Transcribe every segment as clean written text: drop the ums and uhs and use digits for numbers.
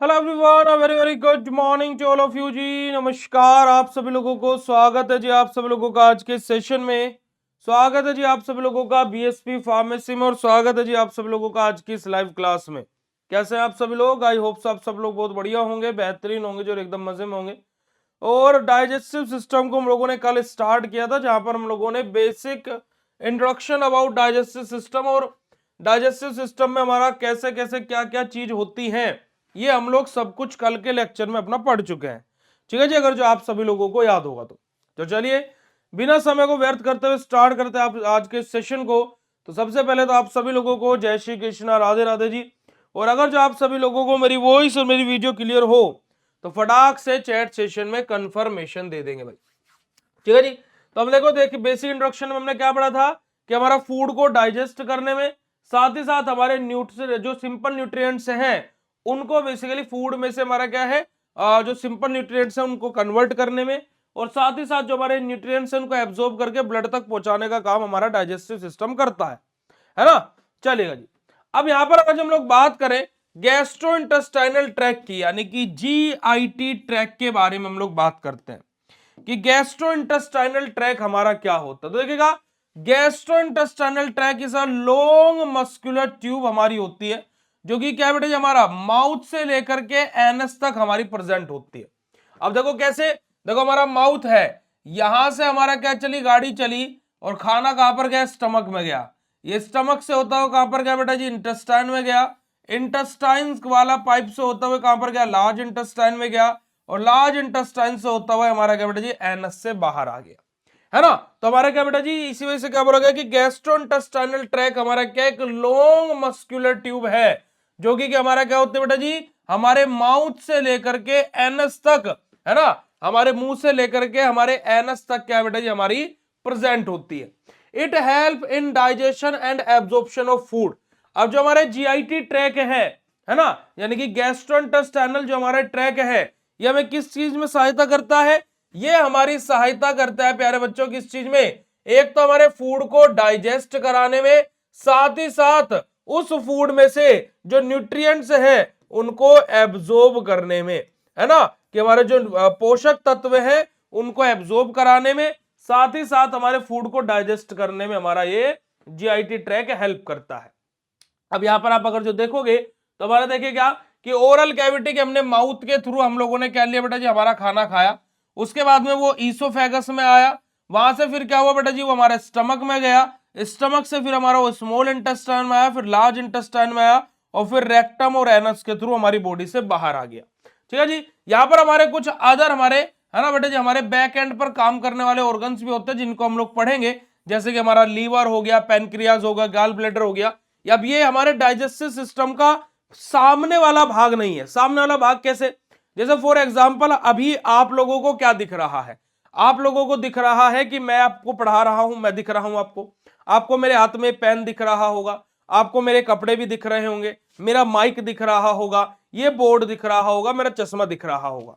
Hello everyone, a very very good morning to all of you ji. नमस्कार आप सभी लोगों को, स्वागत है जी आप सभी लोगों का आज के सेशन में। स्वागत है जी आप सभी लोगों का बीएसपी फार्मेसी में, और स्वागत है जी आप सभी लोगों का आज की इस लाइव क्लास में। कैसे हैं आप सभी लोग? आई होप आप सब लोग बहुत बढ़िया होंगे, बेहतरीन होंगे जो एकदम मजे में होंगे। और डाइजेस्टिव सिस्टम को हम लोगों ने कल स्टार्ट किया था, जहां पर हम लोगों ने basic introduction about digestive system और डाइजेस्टिव सिस्टम में हमारा कैसे कैसे क्या क्या चीज होती है, ये हम लोग सब कुछ कल के लेक्चर में अपना पढ़ चुके हैं। ठीक है जी, अगर जो आप सभी लोगों को याद होगा तो चलिए बिना समय को व्यर्थ करते हुए स्टार्ट करते हैं आप आज के सेशन को। तो सबसे पहले तो आप सभी लोगों को जय श्री कृष्णा, राधे राधे जी। और अगर जो आप सभी लोगों को मेरी वॉइस और मेरी वीडियो क्लियर हो तो फटाक से चैट सेशन में कंफर्मेशन दे देंगे भाई। ठीक है जी। तो अब देखो, देखिए बेसिक इंट्रोडक्शन में हमने क्या पढ़ा था कि हमारा फूड को डाइजेस्ट करने में, साथ ही साथ हमारे जो सिंपल न्यूट्रिएंट्स हैं उनको बेसिकली फूड में से हमारा क्या है, जो सिंपल न्यूट्रिएंट्स हैं उनको कन्वर्ट करने में, और साथ ही साथ जो हमारे न्यूट्रिएंट्स हैं उनको एब्जॉर्ब करके ब्लड तक पहुंचाने का काम हमारा डाइजेस्टिव सिस्टम करता है ना। चलिएगा जी। अब यहां पर अगर हम लोग बात करें गैस्ट्रो इंटेस्टाइनल ट्रैक की, यानी कि जीआईटी ट्रैक के बारे में हम लोग बात करते हैं कि गैस्ट्रो इंटेस्टाइनल ट्रैक हमारा क्या होता है। तो देखिएगा, gastro intestinal tract is a long muscular tube हमारी होती है, जो कि क्या बेटा हमारा माउथ से लेकर के एनस तक हमारी प्रेजेंट होती है। अब देखो कैसे, देखो हमारा माउथ है, यहां से हमारा क्या चली, गाड़ी चली, और खाना कहां पर गया, स्टमक में गया। ये स्टमक से होता हुआ कहां पर गया बेटा जी, इंटेस्टाइन में गया। इंटेस्टाइन वाला पाइप से होता हुआ कहां पर गया, लार्ज इंटेस्टाइन में गया, और लार्ज इंटेस्टाइन से होता हुआ हमारा क्या बेटा जी, एनस से बाहर आ गया, है ना। तो हमारा क्या बेटा जी, इसी वजह से क्या बोला गया कि गैस्ट्रोइंटेस्टाइनल ट्रैक हमारा क्या, एक लॉन्ग मस्कुलर ट्यूब है, जो कि हमारा क्या होता है बेटा जी, हमारे माउथ से लेकर के एनस तक, है ना, हमारे मुंह से लेकर के हमारे एनस तक क्या बेटा जी हमारी प्रेजेंट होती है। It help in digestion and absorption of food. अब जो हमारे जीआईटी ट्रैक है ना, यानी कि गैस्ट्रोइंटेस्टाइनल जो हमारा ट्रैक है, ये हमें किस चीज में सहायता करता है, ये हमारी सहायता करता है प्यारे बच्चों किस चीज में, एक तो हमारे फूड को डाइजेस्ट कराने में, साथ ही साथ उस फूड में से जो न्यूट्रिएंट्स है उनको एब्जॉर्ब करने में, है ना, कि हमारे जो पोषक तत्व है उनको एब्जॉर्ब कराने में, साथ ही साथ हमारे फूड को डाइजेस्ट करने में हमारा ये जीआईटी ट्रैक हेल्प करता है। अब यहां पर आप अगर जो देखोगे तो हमारा देखिए क्या कि ओरल कैविटी के हमने माउथ के थ्रू हम लोगों ने क्या लिया बेटा जी, हमारा खाना खाया, उसके बाद में वो ईसोफेगस में आया, वहां से फिर क्या हुआ बेटा जी, वो हमारे स्टमक में गया, स्टमक से फिर हमारा वो स्मॉल इंटेस्टाइन में आया, फिर लार्ज इंटेस्टाइन में आया, और फिर रेक्टम और एनस के थ्रू हमारी बॉडी से बाहर आ गया। ठीक है जी। यहाँ पर हमारे कुछ अदर हमारे, है ना बेटा जी, हमारे बैक एंड पर काम करने वाले ऑर्गन्स भी होते हैं जिनको हम लोग पढ़ेंगे, जैसे कि हमारा लीवर हो गया, पेनक्रियाज हो गया, गॉल ब्लैडर हो गया। अब ये हमारे डाइजेस्टिव सिस्टम का सामने वाला भाग नहीं है। सामने वाला भाग कैसे, जैसे फॉर एग्जांपल अभी आप लोगों को क्या दिख रहा है, आप लोगों को दिख रहा है कि मैं आपको पढ़ा रहा हूं, मैं दिख रहा हूं आपको, आपको मेरे हाथ में पेन दिख रहा होगा, आपको मेरे कपड़े भी दिख रहे होंगे, मेरा माइक दिख रहा होगा, ये बोर्ड दिख रहा होगा, मेरा चश्मा दिख रहा होगा।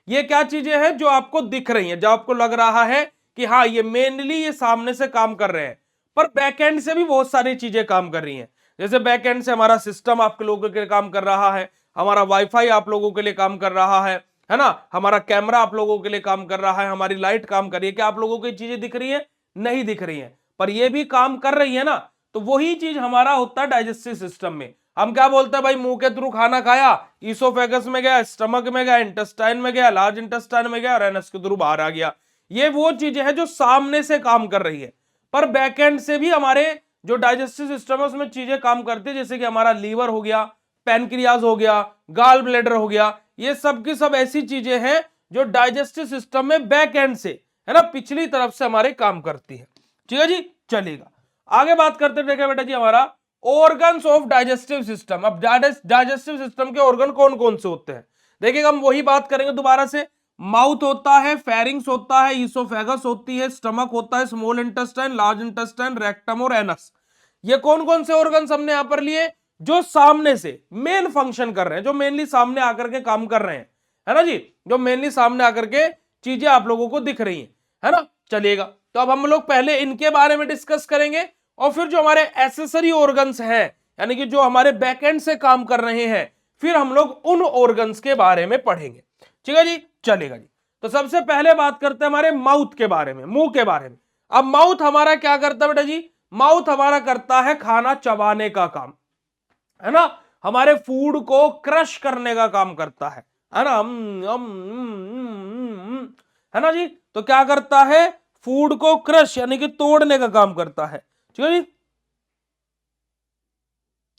ये क्या चीजें हैं जो आपको दिख रही हैं, जो आपको लग रहा है कि हाँ ये मेनली ये सामने से काम कर रहे हैं, पर बैकएंड से भी बहुत सारी चीजें काम कर रही हैं। जैसे बैकएंड से हमारा सिस्टम आप लोगों के लिए काम कर रहा है, हमारा वाईफाई आप लोगों के लिए काम कर रहा है ना, हमारा कैमरा आप लोगों के लिए काम कर रहा है, हमारी लाइट काम कर रही है। क्या आप लोगों को ये चीजें दिख रही है? नहीं दिख रही है, पर ये भी काम कर रही है ना। तो वही चीज हमारा होता है डाइजेस्टिव सिस्टम में। हम क्या बोलते हैं भाई, मुंह के थ्रू खाना खाया, ईसोफेगस में गया, स्टमक में गया, इंटेस्टाइन में गया, लार्ज इंटेस्टाइन में गया, और एनस के थ्रू बाहर आ गया। ये वो चीजें हैं जो सामने से काम कर रही है, पर बैकएंड से भी हमारे जो डाइजेस्टिव सिस्टम है उसमें चीजें काम करती है, जैसे कि हमारा लीवर हो गया, पैनक्रियाज हो गया, गॉल ब्लैडर हो गया। ये सब की सब ऐसी चीजें हैं जो डाइजेस्टिव सिस्टम में बैक एंड से, है ना, पिछली तरफ से हमारे काम करती है। ठीक है जी, चलेगा आगे बात करते हैं बेटा जी हमारा ऑर्गन्स ऑफ डाइजेस्टिव सिस्टम। अब डाइजेस्टिव सिस्टम के ऑर्गन कौन कौन से होते हैं, देखिएगा हम वही बात करेंगे दोबारा से। माउथ होता है, फेरिंग्स होता है, ईसोफेगस होती है, स्टमक होता है, small intestine, large intestine, rectum और एनस। ये कौन कौन से ऑर्गन्स हमने यहां पर लिए, जो सामने से मेन फंक्शन कर रहे हैं, जो मेनली सामने आकर के काम कर रहे हैं, है ना जी, जो मेनली सामने आकर के चीजें आप लोगों को दिख रही हैं, है ना। चलिएगा, तो अब हम लोग पहले इनके बारे में डिस्कस करेंगे, और फिर जो हमारे एसेसरी ऑर्गन्स हैं, यानी कि जो हमारे बैकएंड से काम कर रहे हैं, फिर हम लोग उन ऑर्गन्स के बारे में पढ़ेंगे। ठीक है जी, चलेगा जी। तो सबसे पहले बात करते हैं हमारे माउथ के बारे में, मुंह के बारे में। अब माउथ हमारा क्या करता है बेटा जी? माउथ हमारा करता है खाना चबाने का काम, है ना, हमारे फूड को क्रश करने का काम करता है ना, है ना जी। तो क्या करता है? फूड को क्रश यानी कि तोड़ने का काम करता है। ठीक है जी।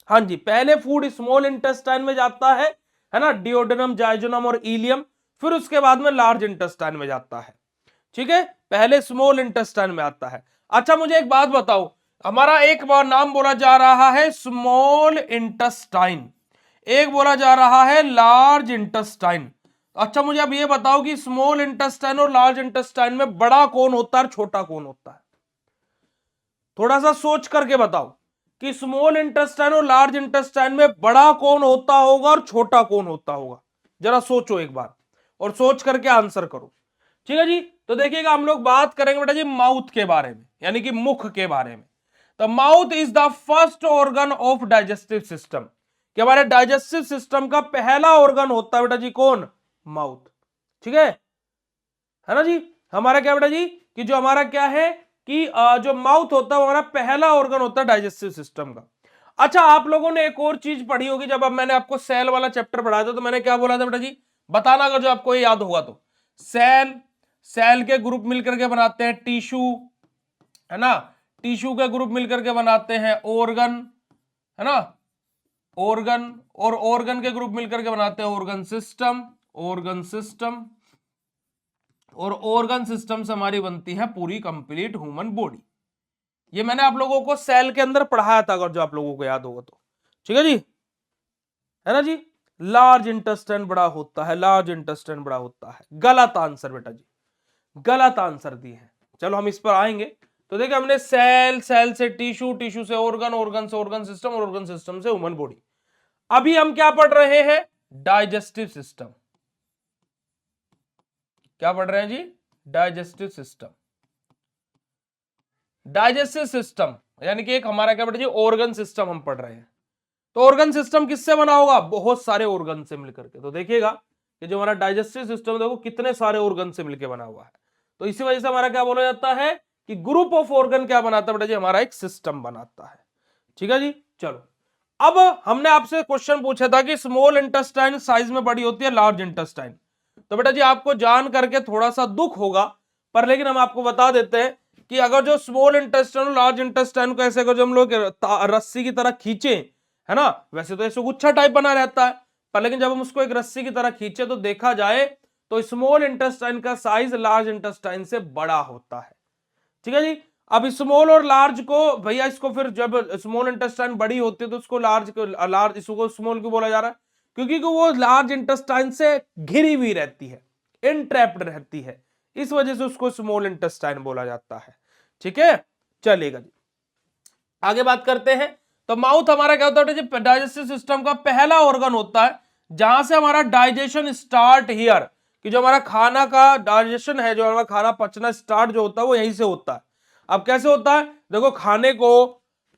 हाँ जी, पहले फूड स्मॉल इंटेस्टाइन में जाता है ना, डिओडेनम, जाइजोनम और इलियम, फिर उसके बाद में लार्ज इंटेस्टाइन में जाता है। ठीक है, पहले स्मॉल इंटेस्टाइन में आता है। अच्छा मुझे एक बात बताओ, हमारा एक बार नाम बोला जा रहा है स्मॉल इंटेस्टाइन, एक बोला जा रहा है लार्ज इंटेस्टाइन। अच्छा मुझे अब ये बताओ कि स्मॉल इंटेस्टाइन और लार्ज इंटेस्टाइन में बड़ा कौन होता है और छोटा कौन होता है? थोड़ा सा सोच करके बताओ कि स्मॉल इंटेस्टाइन और लार्ज इंटेस्टाइन में बड़ा कौन होता होगा और छोटा कौन होता होगा। जरा सोचो एक बार और सोच करके आंसर करो। ठीक है जी। तो देखिएगा हम लोग बात करेंगे बेटा जी माउथ के बारे में, यानी कि मुख के बारे में। तो mouth is the first organ of digestive system, कि हमारे डाइजेस्टिव सिस्टम का पहला ऑर्गन होता है बेटा जी कौन? माउथ। ठीक है ना जी। हमारा क्या बेटा जी कि जो हमारा क्या है कि जो माउथ होता है वो हमारा पहला ऑर्गन होता है डाइजेस्टिव सिस्टम का। अच्छा आप लोगों ने एक और चीज पढ़ी होगी, जब अब मैंने आपको सेल वाला चैप्टर पढ़ाया था तो मैंने क्या बोला था बेटा जी? बताना अगर जो आपको ये याद होगा तो। सेल, सेल के ग्रुप मिलकर के बनाते हैं टिश्यू, है ना, टिश्यू के ग्रुप मिलकर के बनाते हैं ऑर्गन, है ना, ऑर्गन, और ऑर्गन के ग्रुप मिलकर के बनाते हैं ऑर्गन सिस्टम, ऑर्गन सिस्टम, और ऑर्गन सिस्टम से हमारी बनती है पूरी कंप्लीट ह्यूमन बॉडी। ये मैंने आप लोगों को सेल के अंदर पढ़ाया था अगर जो आप लोगों को याद होगा तो। ठीक है जी, है ना जी। लार्ज इंटेस्टाइन बड़ा होता है, लार्ज इंटेस्टाइन बड़ा होता है। गलत आंसर बेटा जी, गलत आंसर दिए हैं। चलो हम इस पर आएंगे। तो देखिए हमने सेल, सेल से टिश्यू, टिश्यू से ऑर्गन, ऑर्गन से ऑर्गन सिस्टम और ऑर्गन सिस्टम से ह्यूमन बॉडी। अभी हम क्या पढ़ रहे हैं? Digestive system. क्या पढ़ रहे हैं जी? Digestive system. डाइजेस्टिव सिस्टम यानी कि एक हमारा क्या बेटा जी ऑर्गन सिस्टम हम पढ़ रहे हैं। तो ऑर्गन सिस्टम किससे बना होगा? बहुत सारे ऑर्गन से मिलकर के। तो देखिएगा कि जो हमारा डाइजेस्टिव सिस्टम देखो कितने सारे ऑर्गन से मिलकर बना हुआ है। तो इसी वजह से हमारा क्या बोला जाता है कि ग्रुप ऑफ ऑर्गन क्या बनाता है बेटा जी? हमारा एक सिस्टम बनाता है। ठीक है जी। चलो अब हमने आपसे क्वेश्चन पूछा था कि स्मॉल इंटेस्टाइन साइज में बड़ी होती है लार्ज इंटेस्टाइन। तो बेटा जी आपको जान करके थोड़ा सा दुख होगा, पर लेकिन हम आपको बता देते हैं कि अगर जो स्मॉल इंटेस्टाइन और लार्ज इंटेस्टाइन को ऐसे अगर जो हम लोग रस्सी की तरह खींचे, है ना, वैसे तो ऐसे गुच्छा टाइप बना रहता है, पर लेकिन जब हम उसको एक रस्सी की तरह खींचे तो देखा जाए तो स्मॉल इंटेस्टाइन का साइज लार्ज इंटेस्टाइन से बड़ा होता है। ठीक है जी। अब स्मॉल और लार्ज को भैया इसको फिर जब स्मॉल इंटेस्टाइन बड़ी होती है तो उसको लार्ज इसको स्मॉल क्यों बोला जा रहा है? क्योंकि वो लार्ज इंटेस्टाइन से घिरी हुई रहती है, इनट्रैप्ड रहती है, इस वजह से उसको स्मॉल इंटेस्टाइन बोला जाता है। ठीक है, चलेगा जी, आगे बात करते हैं। तो माउथ हमारा क्या होता है? डाइजेस्टिव सिस्टम का पहला ऑर्गन होता है जहां से हमारा डाइजेशन स्टार्ट हियर, कि जो हमारा खाना का डाइजेशन है, जो हमारा खाना पचना स्टार्ट जो होता है वो यहीं से होता है। अब कैसे होता है? देखो खाने को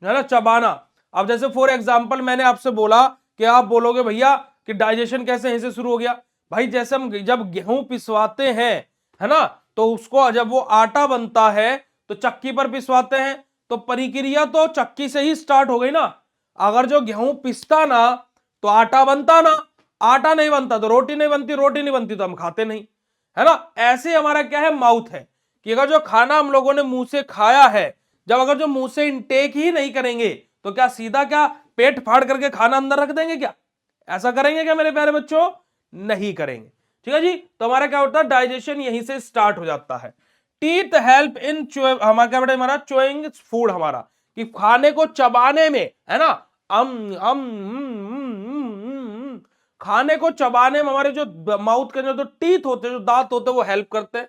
है ना चबाना। अब जैसे फॉर एग्जांपल मैंने आपसे बोला कि आप बोलोगे भैया कि डाइजेशन कैसे यहीं से शुरू हो गया। भाई जैसे हम जब गेहूं पिसवाते हैं, है ना, तो उसको जब वो आटा बनता है तो चक्की पर पिसवाते हैं, तो प्रक्रिया तो चक्की से ही स्टार्ट हो गई ना। अगर जो गेहूं पिसता ना तो आटा बनता ना, आटा नहीं बनता तो रोटी नहीं बनती, रोटी नहीं बनती तो हम खाते नहीं, है ना। ऐसे हमारा क्या है? माउथ है कि अगर जो खाना हम लोगों ने मुंह से खाया है, जब अगर जो मुंह से इनटेक ही नहीं करेंगे तो क्या सीधा क्या पेट फाड़ करके खाना अंदर रख देंगे? क्या ऐसा करेंगे क्या मेरे प्यारे बच्चों? नहीं करेंगे। ठीक है जी। तो हमारा क्या होता है? डाइजेशन यहीं से स्टार्ट हो जाता है। टीथ हेल्प इन हमारा क्या बेटा? हमारा चोइंग फूड, हमारा कि खाने को चबाने में, है ना, खाने को चबाने में हमारे जो माउथ के जो टीथ होते हैं, जो दांत होते हैं, वो हेल्प करते हैं।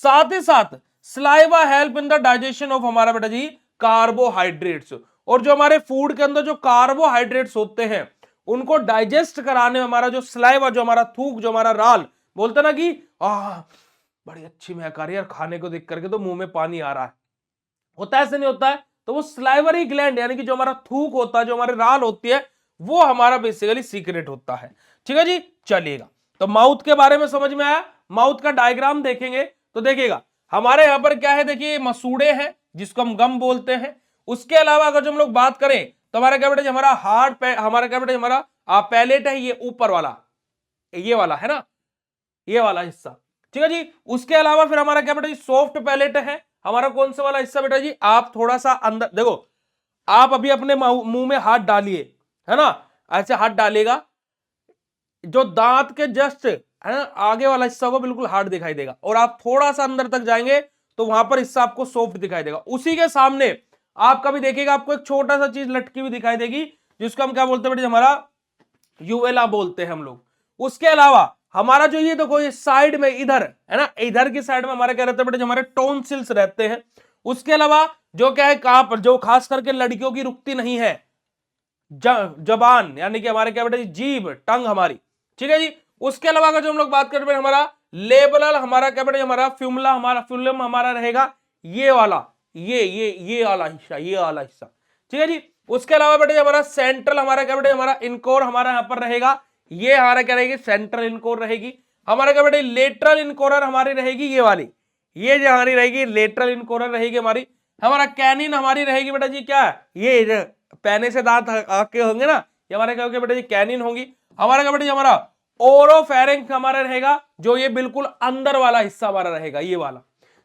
साथ ही साथ saliva help in the digestion of हमारा बेटा जी कार्बोहाइड्रेट्स, और जो हमारे फूड के अंदर जो कार्बोहाइड्रेट्स होते हैं उनको डाइजेस्ट कराने में हमारा जो स्लाइवा, जो हमारा थूक, जो हमारा राल बोलते ना कि बड़ी अच्छी महक आ रही है, खाने को देख करके तो मुंह में पानी आ रहा है, होता है ऐसे नहीं होता है? तो वो स्लाइवरी ग्लैंड यानी कि जो हमारा थूक होता है, जो हमारी राल होती है, वो हमारा बेसिकली सीक्रेट होता है। ठीक है जी, चलिएगा। तो माउथ के बारे में समझ में आया। माउथ का डायग्राम देखेंगे तो देखिएगा हमारे यहां पर क्या है, देखिए मसूड़े हैं जिसको हम गम बोलते हैं। उसके अलावा अगर जो हम लोग बात करें तो हमारा क्या बेटा जी, हमारा हार्ड हमारा क्या बेटा जी, हमारा पैलेट है, ये ऊपर वाला, ये वाला है ना, ये वाला हिस्सा। ठीक है जी, उसके अलावा फिर हमारा क्या बेटा जी, सॉफ्ट पैलेट है हमारा। कौन सा वाला हिस्सा बेटा जी, आप थोड़ा सा अंदर देखो, आप अभी अपने मुंह में हाथ डालिए, है ना, ऐसे हाथ डालेगा, जो दांत के जस्ट है ना आगे वाला हिस्सा होगा बिल्कुल हार्ड दिखाई देगा, और आप थोड़ा सा अंदर तक जाएंगे तो वहां पर हिस्सा आपको सॉफ्ट दिखाई देगा। उसी के सामने आप कभी देखिएगा आपको एक छोटा सा चीज लटकी हुई दिखाई देगी, जिसको हम क्या बोलते हैं बेटा जी, हमारा यूवेला बोलते हैं हम लोग। उसके अलावा हमारा जो ये देखो, ये साइड में इधर है ना, इधर की साइड में हमारे क्या रहते हैं बेटा जी, हमारे टोनसिल्स रहते हैं। उसके अलावा जो क्या है, कहां पर, जो खास करके लड़कियों की रुकती नहीं है, जबान, यानी कि हमारे क्या बेटा जी, जीभ, टंग हमारी। ठीक है जी, उसके अलावा अगर जो हम लोग बात करते हैं हमारा लेबल, हमारा क्या बेटा, हमारा फ्यूमला, हमारा फ्यूलम हमारा रहेगा ये वाला, ये वाला हिस्सा, ये वाला हिस्सा। ठीक है जी, उसके अलावा बेटा हमारा सेंट्रल, हमारा क्या बेटा, हमारा इनकोर हमारा यहां पर रहेगा, ये हमारा क्या रहेगी, सेंट्रल इनकोर रहेगी। हमारा क्या बेटा, लेटरल इनकोरर हमारी रहेगी ये वाली, ये जो हमारी रहेगी लेटरल इनकोरर रहेगी हमारी। हमारा कैनिन हमारी रहेगी बेटा जी, क्या ये पैने से दांत आके होंगे ना, ये हमारे क्या होंगे बेटा जी, कैनिन होंगी। हमारा क्या बेटा जी, हमारा ओरोफेरिंक्स हमारा रहेगा, जो ये बिल्कुल अंदर वाला हिस्सा हमारा रहेगा, ये वाला।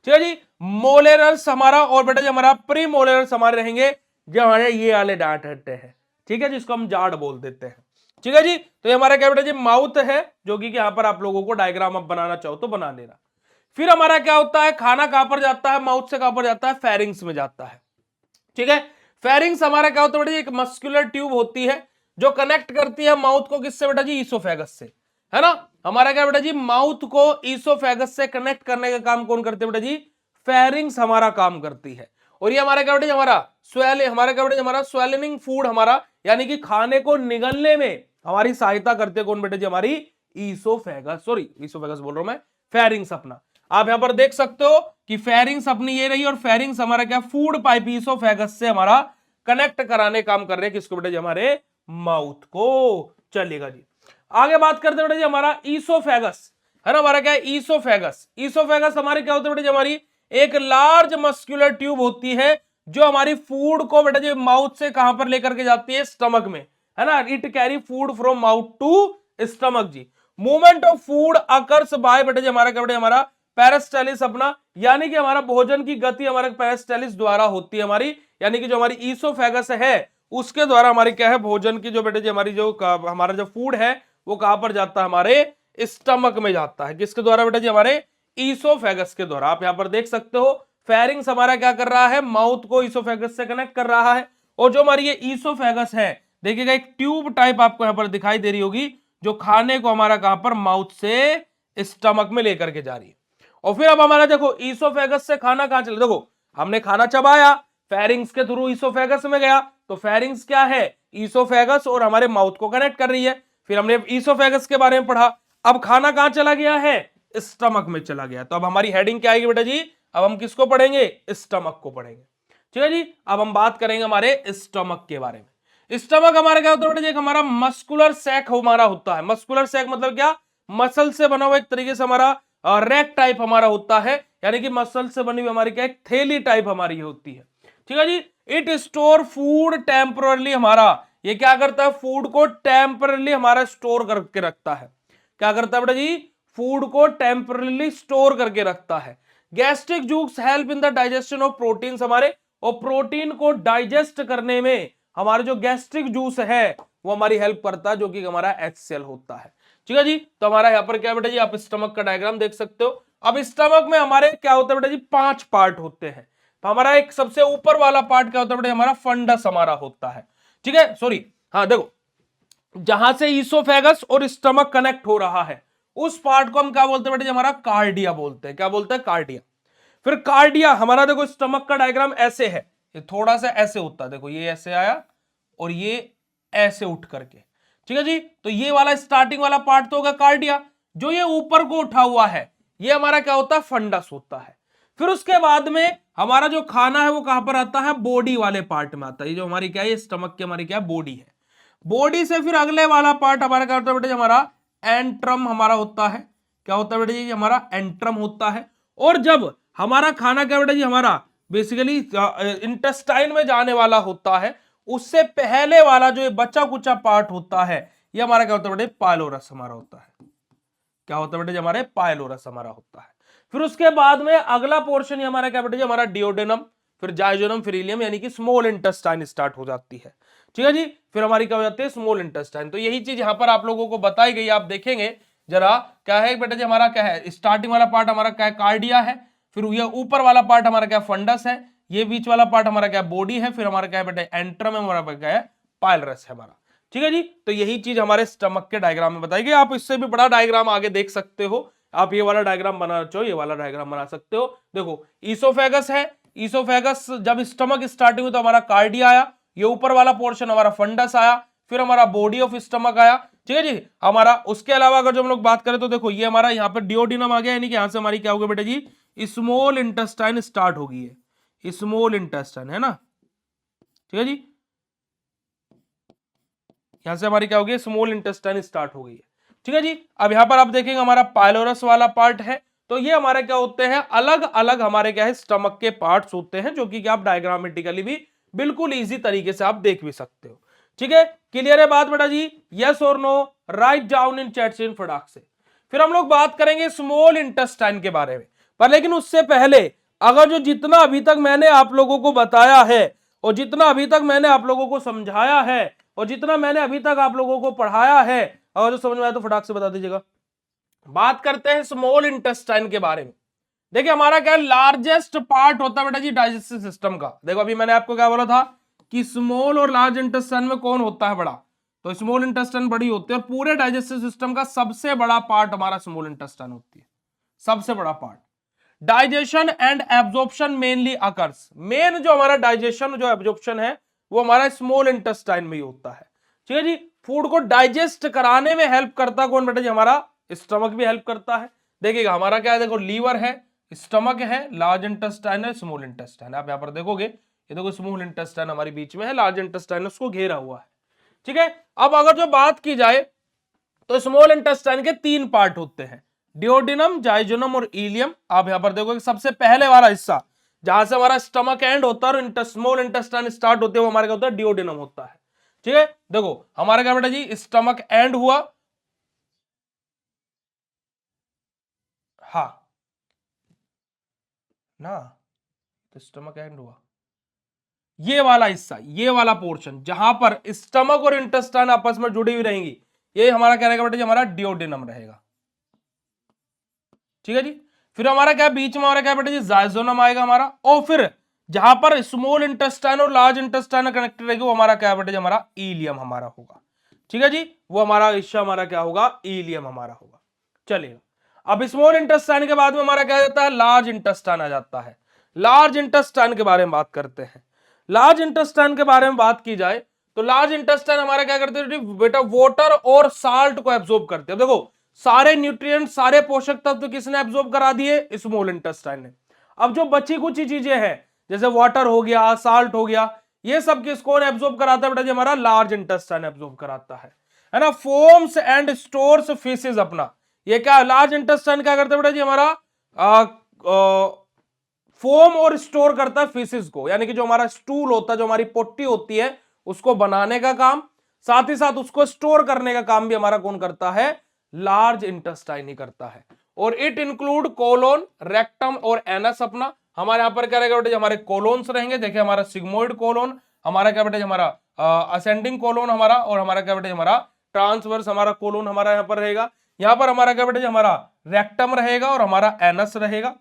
ठीक है जी, मोलेरस हमारा, और बेटा जी हमारा प्री मोलेरस हमारे रहेंगे, जो हमारे ये वाले दांत रहते हैं। ठीक है जी, इसको हम जाड़ बोल देते हैं। ठीक है जी, तो ये हमारा क्या बेटा जी, माउथ है, जो कि यहां पर आप लोगों को डायग्राम आप बनाना चाहो तो बना लेना। फिर हमारा क्या होता है, खाना कहां पर जाता है, माउथ से कहां पर जाता है, फेरिंग्स में जाता है। ठीक है, फेरिंग्स हमारा क्या होता है बेटा जी, एक मस्कुलर ट्यूब होती है जो कनेक्ट करती है माउथ को किससे बेटा जी, ईसोफेगस से, है ना। हमारा क्या बेटा जी, माउथ को ईसोफेगस से कनेक्ट करने का काम कौन करते हैं बेटा जी, फेरिंग्स हमारा काम करती है। और ये हमारा क्या बेटा जी, हमारा हमारा क्या बेटा जी, हमारा स्वेलिंग फूड हमारा, यानी कि खाने को निगलने में हमारी सहायता करते हैं कौन बेटा जी, हमारी ईसोफेगस, सॉरी ईसोफेगस बोल रहा हूं मैं, फेरिंग्स अपना। आप यहां पर देख सकते हो कि फेरिंग्स अपनी ये रही, और फेरिंग्स हमारा क्या, फूड पाइप ईसोफेगस से हमारा कनेक्ट कराने काम कर रहे हैं किसको बेटा जी, हमारे माउथ को। चलेगा जी, आगे बात करते हैं बेटा जी, हमारा ईसोफेगस है ना, हमारा क्या है, ईसोफेगस। ईसोफेगस हमारे क्या होते हैं बेटा जी, हमारी एक लार्ज मस्कुलर ट्यूब होती है, जो हमारी फूड को बेटा जी माउथ से कहां पर लेकर के जाती है, स्टमक में, है ना। It carry food from mouth to stomach जी। Movement of food occurs by बेटा जी, हमारा क्या बेटा, हमारा पेरिस्टालिस अपना, यानी कि हमारा भोजन की गति हमारे पेरिस्टालिस द्वारा होती है हमारी, यानी कि जो हमारी ईसोफेगस है उसके द्वारा हमारी क्या है, भोजन की जो बेटे जी हमारी जो हमारा जो फूड है वो कहां पर जाता है, हमारे स्टमक में जाता है। किसके द्वारा बेटा जी, हमारे ईसोफेगस के द्वारा। आप यहां पर देख सकते हो फेरिंग्स हमारा क्या कर रहा है, माउथ को ईसोफेगस से कनेक्ट कर रहा है। और जो हमारी ये ईसोफेगस है, देखिएगा एक ट्यूब टाइप आपको यहां पर दिखाई दे रही होगी, जो खाने को हमारा कहां पर, माउथ से स्टमक में लेकर के जा रही है। और फिर अब हमारा देखो ईसोफेगस से खाना कहां चले, देखो हमने खाना चबाया, फेरिंग्स के थ्रू ईसोफेगस में गया, तो फेरिंग्स क्या है, ईसोफेगस और हमारे माउथ को कनेक्ट कर रही है। फिर हमने ईसोफेगस के बारे में पढ़ा, अब खाना कहां चला गया है, स्टमक में चला गया। तो अब हमारी हेडिंग क्या आएगी बेटा जी, अब हम किसको पढ़ेंगे, स्टमक को पढ़ेंगे। ठीक है जी, अब हम बात करेंगे हमारे स्टमक के बारे में। स्टमक हमारा क्या होता है बेटा जी, हमारा मस्कुलर सैक हमारा होता है। मस्कुलर सैक मतलब क्या, मसल से बना हुआ एक तरीके से हमारा रैक टाइप हमारा होता है, यानी कि मसल से बनी हुई हमारी क्या, एक थैली टाइप हमारी होती है। ठीक है जी, इट स्टोर फूड टेम्परली, हमारा ये क्या करता है, फूड को टेम्परली हमारा स्टोर करके रखता है। क्या करता है बेटा जी, फूड को टेम्परली स्टोर करके रखता है। Gastric juice help in the digestion of proteins हमारे, और प्रोटीन को डाइजेस्ट करने में हमारा जो गैस्ट्रिक जूस है वो हमारी हेल्प करता है, जो कि हमारा HCl होता है। ठीक है जी, तो हमारा यहाँ पर क्या है बेटा जी, आप स्टमक का डायग्राम देख सकते हो। अब स्टमक में हमारे क्या होता है बेटा जी, 5 पार्ट होते हैं। तो हमारा एक सबसे ऊपर वाला पार्ट क्या होता है बेटा, हमारा फंडस हमारा होता है। ठीक है, सॉरी, हाँ देखो, जहां से ईसोफेगस और स्टमक कनेक्ट हो रहा है उस पार्ट को हम क्या बोलते हैं बेटा जी, हमारा कार्डिया बोलते हैं। क्या बोलते हैं, कार्डिया। फिर कार्डिया हमारा देखो, स्टमक का डायग्राम ऐसे है, ये थोड़ा सा ऐसे होता है, देखो ये ऐसे आया और ये ऐसे उठ करके। ठीक है जी, तो ये वाला स्टार्टिंग वाला पार्ट तो होगा कार्डिया। जो ये ऊपर को उठा हुआ है ये हमारा क्या होता है, फंडस होता है। फिर उसके बाद में हमारा जो खाना है वो कहां पर आता है, बॉडी वाले पार्ट में आता है। ये जो हमारी क्या है, स्टमक की हमारी क्या बॉडी है। बॉडी से फिर अगले वाला पार्ट हमारा क्या होता है बेटा जी, हमारा एंट्रम हमारा होता है। क्या होता है बेटा जी, हमारा एंट्रम होता है। और जब हमारा खाना क्या बेटा जी, हमारा बेसिकली इंटेस्टाइन में जाने वाला होता है, उससे पहले वाला जो ये बचा कुचा पार्ट होता है, ये हमारा क्या होता है बेटा, पाइलोरस हमारा होता है। क्या होता है बेटा जी, हमारे पाइलोरस हमारा होता है। फिर उसके बाद में अगला पोर्शन ही हमारा क्या बेटा जी, हमारा डिओडेनम, फिर जाइजोनम, फिर इलियम, यानी कि स्मॉल इंटेस्टाइन स्टार्ट हो जाती है। ठीक है जी, फिर हमारी क्या हो जाती है, स्मॉल इंटेस्टाइन। तो यही चीज यहां पर आप लोगों को बताई गई, आप देखेंगे जरा क्या है बेटा जी, हमारा क्या है, स्टार्टिंग वाला पार्ट हमारा क्या है, कार्डिया है। फिर ये ऊपर वाला पार्ट हमारा क्या, फंडस है। ये बीच वाला पार्ट हमारा क्या, बॉडी है। फिर हमारा क्या है बेटा, एंट्रम है, हमारा क्या है, पाइलरस है हमारा। ठीक है जी, तो यही चीज हमारे स्टमक के डायग्राम में बताई गई। आप इससे भी बड़ा डायग्राम आगे देख सकते हो। आप ये वाला डायग्राम बनाना चाहो, ये वाला डायग्राम बना सकते हो। देखो ईसोफेगस है, ईसोफेगस जब स्टमक स्टार्टिंग हुई तो हमारा कार्डिया आया, ये ऊपर वाला पोर्शन हमारा फंडस आया, फिर हमारा बॉडी ऑफ स्टमक आया। ठीक है जी, हमारा उसके अलावा अगर जो हम लोग बात करें तो देखो ये हमारा यहाँ पे डिओडिनम आ गया, यानी कि यहां से हमारी क्या होगी बेटा जी, स्मॉल इंटेस्टाइन स्टार्ट होगी है, स्मॉल इंटेस्टाइन है ना। ठीक है जी, यहां से हमारी क्या होगी, स्मॉल इंटेस्टाइन स्टार्ट हो गई है। ठीक है जी, अब यहां पर आप देखेंगे हमारा पाइलोरस वाला पार्ट है। तो ये हमारे क्या होते हैं, अलग अलग हमारे क्या है, स्टमक के पार्ट्स होते हैं, जो कि आप डायग्रामेटिकली भी बिल्कुल इजी तरीके से आप देख भी सकते हो। ठीक है, क्लियर है बात बेटा जी, यस और no, write down in chat in फटाक से। फिर हम लोग बात करेंगे स्मॉल इंटेस्टाइन के बारे में, पर लेकिन उससे पहले अगर जो जितना अभी तक मैंने आप लोगों को बताया है, और जितना अभी तक मैंने आप लोगों को समझाया है, और जितना मैंने अभी तक आप लोगों को पढ़ाया है, अगर जो समझ में आया तो फटाक से बता दीजिएगा। बात करते हैं स्मॉल इंटेस्टाइन के बारे में। देखिए हमारा क्या लार्जेस्ट पार्ट होता है बेटा जी डाइजेस्टिव सिस्टम का। देखो अभी मैंने आपको क्या बोला था कि स्मॉल और लार्ज इंटेस्टाइन में कौन होता है बड़ा, तो स्मॉल इंटेस्टाइन बड़ी होती है, और पूरे डाइजेस्टिव सिस्टम का सबसे बड़ा पार्ट हमारा स्मॉल इंटेस्टाइन होती है, सबसे बड़ा part. Digestion and absorption mainly occurs, main जो हमारा डाइजेशन जो एब्जॉर्प्शन है वो हमारा स्मॉल इंटेस्टाइन में ही होता है। ठीक है जी, फूड को डाइजेस्ट कराने में हेल्प करता कौन बेटा जी, हमारा स्टमक भी हेल्प करता है। देखिएगा हमारा क्या है, देखो लीवर है, स्टमक है, लार्ज इंटेस्टाइन है, स्मॉल इंटेस्टाइन। आप यहां पर देखोगे, ये देखो स्मॉल इंटेस्टाइन हमारी बीच में है, लार्ज इंटेस्टाइन उसको घेरा हुआ है। ठीक है, अब अगर जो बात की जाए तो स्मॉल इंटेस्टाइन के तीन पार्ट होते हैं, डिओडिनम, जाइजोनम और इलियम। आप यहां पर देखोगे सबसे पहले वाला हिस्सा जहां से हमारा स्टमक एंड होता है और स्मॉल इंटेस्टाइन स्टार्ट होते हैं, वो हमारा क्या होता है, डिओडिनम होता है। ठीक है, देखो हमारा क्या बेटा जी, स्टमक एंड हुआ, हाँ ना, तो स्टमक एंड हुआ, ये वाला हिस्सा, ये वाला पोर्शन जहां पर स्टमक और इंटेस्टाइन आपस में जुड़ी हुई रहेंगी, ये हमारा क्या रहेगा बेटा जी, हमारा डिओडिनम रहेगा। ठीक है जी, फिर हमारा क्या बीच में हमारा क्या बेटा जी, जाइजोनम आएगा हमारा, और फिर जहां पर स्मॉल इंटेस्टाइन और लार्ज इंटेस्टाइन कनेक्टेड रहेगी वो हमारा क्या बेटा जी, हमारा इलियम हमारा होगा। ठीक है जी, वो हमारा हिस्सा हमारा क्या होगा, इलियम हमारा होगा। चलिए, अब स्मॉल इंटेस्टाइन के बाद में हमारा क्या जाता है, लार्ज इंटेस्टाइन आ जाता है। लार्ज इंटेस्टाइन के बारे में बात करते हैं। लार्ज इंटेस्टाइन के बारे में बात की जाए तो लार्ज इंटेस्टाइन हमारा क्या करते हैं बेटा, वाटर और साल्ट को एब्जॉर्ब करते हैं। देखो सारे न्यूट्रिएंट, सारे पोषक तत्व किसने एब्जॉर्ब करा दिए, स्मॉल इंटेस्टाइन ने। अब जो बची कुछ चीजें हैं जैसे वाटर हो गया, साल्ट हो गया, ये सब किसको एब्जॉर्ब कराता है बेटा जी, हमारा लार्ज इंटेस्टाइन एब्जॉर्ब कराता है ना। फॉर्म्स एंड स्टोर्स फीसेस अपना, ये क्या लार्ज इंटेस्टाइन क्या करता है बेटा जी, हमारा फॉर्म और स्टोर करता है फीसेस को, यानी कि जो हमारा स्टूल होता है, जो हमारी पोटी होती है, उसको बनाने का काम, साथ ही साथ उसको स्टोर करने का काम भी हमारा कौन करता है, लार्ज इंटेस्टाइन ही करता है। और इट इंक्लूड कोलोन, रेक्टम और एनस अपना। हमारे यहां पर क्या रहेगा बेटा, हमारे कोलोन्स रहेंगे। देखिए हमारा सिग्मोइड कोलोन, हमारा क्या बेटा हमारा असेंडिंग कोलोन हमारा, और हमारा क्या बेटा हमारा ट्रांसवर्स हमारा कोलोन हमारा यहां पर रहेगा। यहां पर हमारा क्या बेटा हमारा रेक्टम रहेगा और हमारा एनस रहेगा।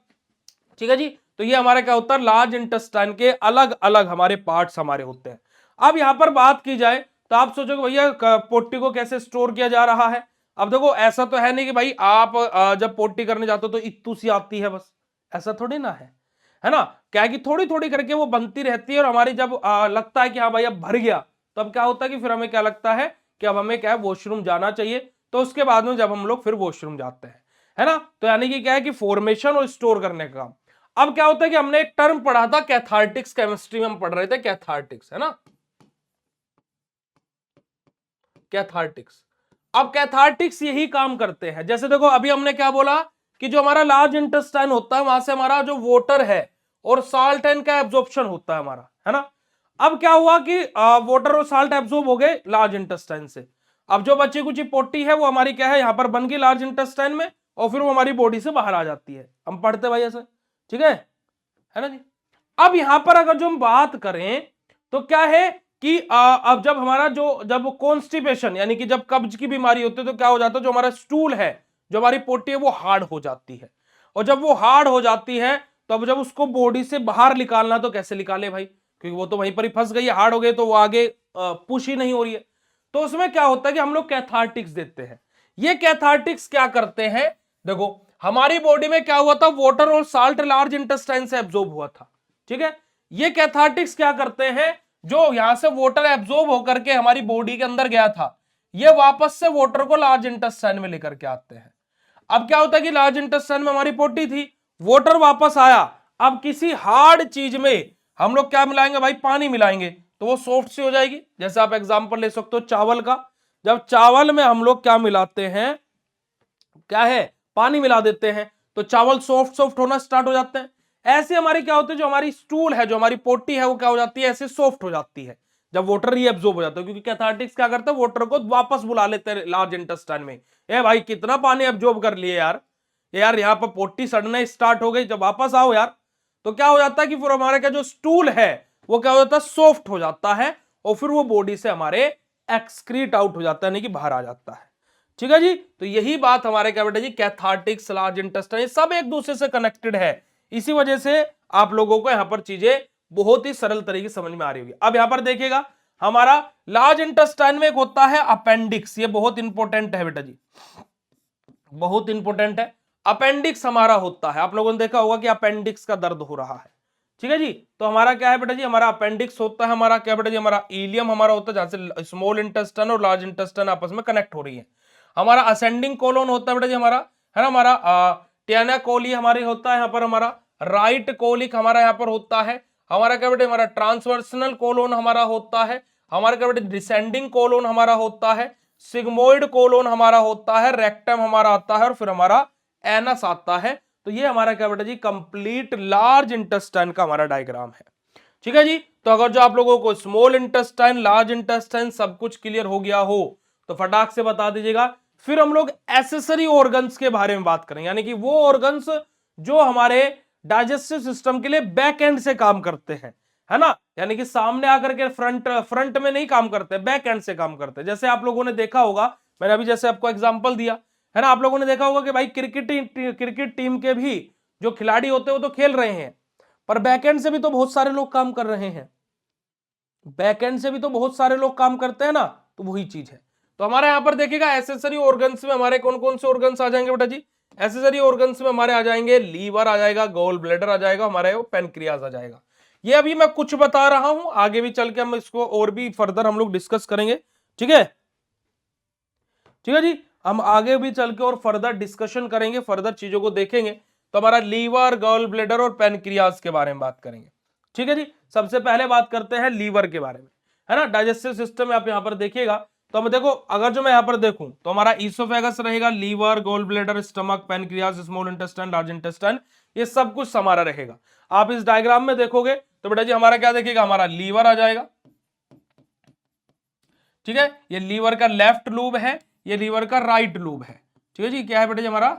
ठीक है जी, तो ये हमारा क्या होता है, लार्ज इंटेस्टाइन के अलग अलग हमारे पार्ट्स हमारे होते हैं। अब यहां पर बात की जाए तो आप सोचोगे भैया पोटी को कैसे स्टोर किया जा रहा है। अब देखो ऐसा तो है नहीं कि भाई आप जब पोटी करने जाते हो तो इत्तू सी आती है बस, ऐसा थोड़ी ना है ना। क्या है कि थोड़ी थोड़ी करके वो बनती रहती है, और हमारी जब लगता है कि हाँ भाई अब भर गया, तो अब क्या होता है कि फिर हमें क्या लगता है कि अब हमें क्या है, वॉशरूम जाना चाहिए। तो उसके बाद में जब हम लोग फिर वॉशरूम जाते हैं, है ना, तो यानी कि क्या है कि फॉर्मेशन और स्टोर करने का काम। अब क्या होता है कि हमने एक टर्म पढ़ा था कैथार्टिक्स, केमिस्ट्री में हम पढ़ रहे थे कैथार्टिक्स, है ना। कैथार्टिक्स। अब कैथार्टिक्स यही काम करते हैं, जैसे देखो अभी हमने क्या बोला कि जो हमारा लार्ज इंटेस्टाइन होता है वहां से हमारा जो वाटर है और साल्ट एन का एब्जॉर्प्शन होता है हमारा, है ना। अब क्या हुआ कि वाटर और साल्ट एब्जॉर्ब हो गए लार्ज इंटेस्टाइन से। अब जो बची कुछ पोटी है वो हमारी क्या है, यहां पर बन गई लार्ज इंटेस्टाइन में, और फिर वो हमारी बॉडी से बाहर आ जाती है। हम पढ़ते भाई ऐसे, ठीक है ना जी। अब यहां पर अगर जो हम बात करें तो क्या है कि अब जब हमारा जब कॉन्स्टिपेशन यानी कि जब कब्ज की बीमारी होती है तो क्या हो जाता है, जो हमारा स्टूल है, जो हमारी पोटी है वो हार्ड हो जाती है। और जब वो हार्ड हो जाती है तो अब जब उसको बॉडी से बाहर निकालना तो कैसे निकाले भाई, क्योंकि वो तो वहीं पर ही फंस गई है, हार्ड हो गई तो वो आगे पुश ही नहीं हो रही है। तो उसमें क्या होता है कि हम लोग कैथार्टिक्स देते हैं। ये कैथार्टिक्स क्या करते हैं, देखो हमारी बॉडी में क्या हुआ था, वाटर और साल्ट लार्ज इंटेस्टाइन से एब्जॉर्ब हुआ था, ठीक है। ये कैथार्टिक्स क्या करते हैं, जो यहां से वाटर एब्जॉर्ब होकर के हमारी बॉडी के अंदर गया था, ये वापस से वाटर को लार्ज इंटेस्टाइन में लेकर के आते हैं। अब क्या होता है कि लार्ज इंटेस्टाइन में हमारी पोटी थी, वाटर वापस आया, अब किसी हार्ड चीज में हम लोग क्या मिलाएंगे भाई, पानी मिलाएंगे, तो वो सॉफ्ट सी हो जाएगी। जैसे आप एग्जांपल ले सकते हो चावल का, जब चावल में हम लोग क्या मिलाते हैं, क्या है, पानी मिला देते हैं, तो चावल सॉफ्ट सॉफ्ट होना स्टार्ट हो जाते हैं। ऐसे हमारी क्या होती है, जो हमारी स्टूल है, जो हमारी पोटी है, वो क्या हो जाती है, ऐसे सॉफ्ट हो जाती है जब वाटर रीअब्सॉर्ब हो जाता है, क्योंकि कैथार्टिक्स क्या करते हैं, वाटर को वापस बुला लेते हैं लार्ज इंटेस्टाइन में। ए भाई कितना पानी एब्जॉर्ब कर लिए यार, यार यहाँ पर पोटी सड़ने स्टार्ट हो गई, जब वापस आओ यार। तो क्या हो जाता है कि फिर हमारे का जो स्टूल है वो क्या हो जाता है, सॉफ्ट हो जाता है, और फिर वो बॉडी से हमारे एक्सक्रीट आउट हो जाता है, यानी कि बाहर आ जाता है, ठीक है जी। तो यही बात हमारे क्या बेटा जी, कैथार्टिक्स लार्ज इंटेस्टाइन सब एक दूसरे से कनेक्टेड है। इसी वजह से आप लोगों को यहां पर चीजें बहुत ही सरल तरीके से समझ में आ रही होगी। अब यहां पर देखिएगा, हमारा लार्ज इंटेस्टाइन में एक होता है अपेंडिक्स, ये बहुत इंपॉर्टेंट है बेटा जी, बहुत इंपॉर्टेंट है। अपेंडिक्स हमारा होता है, आप लोगों ने देखा होगा कि अपेंडिक्स का दर्द हो रहा है, ठीक है जी। तो हमारा क्या है बेटा जी, हमारा अपेंडिक्स होता है, हमारा क्या बेटा जी, हमारा इलियम हमारा होता है, जहां से स्मॉल इंटेस्टाइन और लार्ज इंटेस्टाइन आपस में कनेक्ट हो रही है। हमारा असेंडिंग कोलोन होता है बेटा जी हमारा, है ना, हमारा टेना कोली हमारे होता है यहाँ पर, हमारा राइट कोलिक हमारा यहाँ पर होता है, हमारा क्या बेटा हमारा ट्रांसवर्सनल कोलोन हमारा होता है, हमारा क्या बेटा डिसेंडिंग कोलोन हमारा होता है, सिग्मोइड कोलोन हमारा होता है, रेक्टम हमारा आता है, और फिर हमारा एनस आता है। तो ये हमारा क्या बेटा जी, कंप्लीट लार्ज इंटेस्टाइन का हमारा डायग्राम है, ठीक है जी। तो अगर जो आप लोगों को स्मॉल इंटेस्टाइन लार्ज इंटेस्टाइन सब कुछ क्लियर हो गया हो तो फटाक से बता दीजिएगा। फिर हम लोग एसेसरी ऑर्गन्स के बारे में बात करेंगे, यानी कि वो ऑर्गन्स जो हमारे डाइजेस्टिव सिस्टम के लिए बैक एंड से काम करते हैं, है ना, यानी कि सामने आकर के फ्रंट में नहीं काम करते, बैक एंड से काम करते हैं। जैसे आप लोगों ने देखा होगा, मैंने अभी जैसे आपको एग्जांपल दिया, है ना, आप लोगों ने देखा होगा कि भाई क्रिकेट टीम के भी जो खिलाड़ी होते हैं वो तो खेल रहे हैं, पर बैकएंड से भी तो बहुत सारे लोग काम कर रहे हैं, बैकएंड से भी तो बहुत सारे लोग काम करते हैं ना, तो वही चीज है। तो हमारे यहां पर देखिएगा एसेसरी ऑर्गन्स में हमारे कौन कौन से ऑर्गन्स आ जाएंगे बेटा जी, एसेसरी ऑर्गन्स में हमारे आ जाएंगे लीवर आ जाएगा, गॉल ब्लैडर आ जाएगा, हमारे पेनक्रियाज आ जाएगा। ये अभी मैं कुछ बता रहा हूं, आगे भी चल के हम इसको और भी फर्दर हम लोग डिस्कस करेंगे, ठीक है, ठीक है जी। हम आगे भी चल के और फर्दर डिस्कशन करेंगे, फर्दर चीजों को देखेंगे। तो हमारा लीवर, गॉल ब्लैडर और पेनक्रियाज के बारे में बात करेंगे, ठीक है जी। सबसे पहले बात करते हैं लीवर के बारे में, है ना। डाइजेस्टिव सिस्टम में आप यहां पर देखिएगा, तो हम देखो अगर जो मैं यहां पर देखूं तो हमारा ईसोफेगस रहेगा, liver, gall bladder, stomach, pancreas, small intestine, large intestine, ये सब कुछ हमारा रहेगा। आप इस डायग्राम में देखोगे तो बेटा जी हमारा क्या देखिएगा, हमारा लीवर आ जाएगा, ठीक है, ये लीवर का लेफ्ट लूब है, ये लीवर का राइट लूब है, ठीक है जी। क्या है बेटा जी, हमारा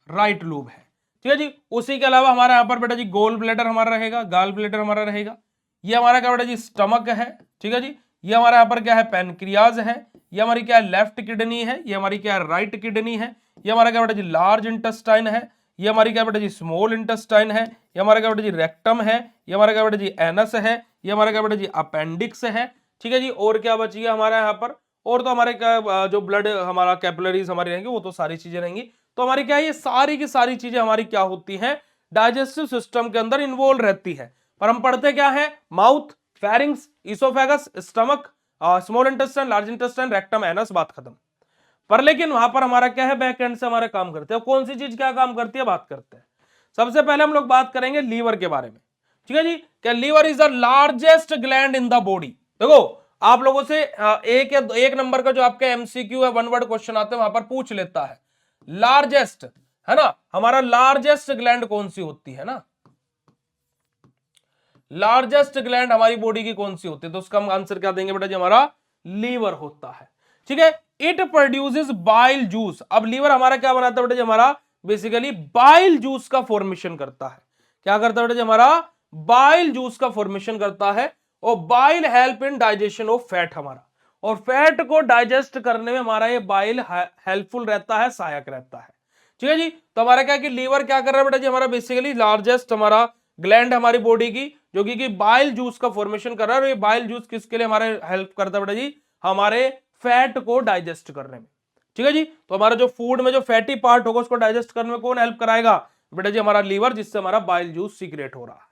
राइट लूब है, ठीक है जी। उसी के अलावा हमारा यहां पर बेटा जी गोल ब्लैडर हमारा रहेगा, गाल ब्लैडर हमारा रहेगा, ये हमारा क्या बेटा जी स्टमक है, ठीक है जी। ये हमारा यहाँ पर क्या है, पेनक्रियाज है, ये हमारी क्या है, लेफ्ट किडनी है, ये हमारी क्या है, राइट किडनी है, ये हमारा क्या बेटा जी लार्ज इंटेस्टाइन है, ये हमारी क्या बेटा जी स्मॉल इंटेस्टाइन है, ये हमारा क्या बेटा जी रेक्टम है, ये हमारा क्या बेटा जी एनस है, ये हमारा क्या बेटा जी अपेंडिक्स है, ठीक है जी। और क्या बची है हमारा यहाँ पर, और तो हमारे क्या जो ब्लड हमारा कैपिलरीज हमारी रहेंगी वो तो सारी चीजें रहेंगी। तो हमारी क्या है, ये सारी की सारी चीजें हमारी क्या होती हैं, डाइजेस्टिव सिस्टम के अंदर इन्वॉल्व रहती है। पर हम पढ़ते क्या है, mouth, pharynx, oesophagus, stomach, small intestine, large intestine, rectum, anus, बात खत्म। पर लेकिन वहां पर हमारा क्या है, बैक एंड से हमारा काम करते हैं। कौन सी चीज क्या काम करती है, बात करते हैं। सबसे पहले हम लोग बात करेंगे लीवर के बारे में, ठीक है जी। क्या liver is the largest gland in the body. देखो आप लोगों से एक या एक नंबर का जो आपके एमसीक्यू है, वन वर्ड क्वेश्चन आते हैं, वहां पर पूछ लेता है लार्जेस्ट, है ना, हमारा लार्जेस्ट ग्लैंड कौन सी होती है ना, लार्जेस्ट ग्लैंड हमारी बॉडी की कौन सी होती है, तो उसका हम आंसर क्या देंगे बेटा जी, हमारा लीवर होता है। ठीक है, इट प्रोड्यूसेस बाइल जूस। अब लीवर हमारा क्या बनाता है बेटा जी, हमारा बेसिकली बाइल जूस का फॉर्मेशन करता है। क्या करता है बेटा जी, हमारा बाइल जूस का फॉर्मेशन करता है, और bile help in digestion of fat हमारा, और फैट को डाइजेस्ट करने में हमारा ये बाइल हेल्पफुल रहता है, सहायक रहता है। ठीक है जी, तो हमारा क्या कि लीवर क्या कर रहा है बेटा जी, हमारा बेसिकली लार्जेस्ट हमारा ग्लैंड हमारी बॉडी की, जो कि बाइल जूस का फॉर्मेशन कर रहा है, और ये बाइल जूस किसके लिए हमारे हेल्प करता है बेटा जी, हमारे फैट को डाइजेस्ट करने में। ठीक है जी, तो हमारा जो फूड में जो फैटी पार्ट होगा उसको डाइजेस्ट करने में कौन हेल्प कराएगा बेटा जी, हमारा लीवर, जिससे हमारा बाइल जूस सीक्रेट हो रहा है।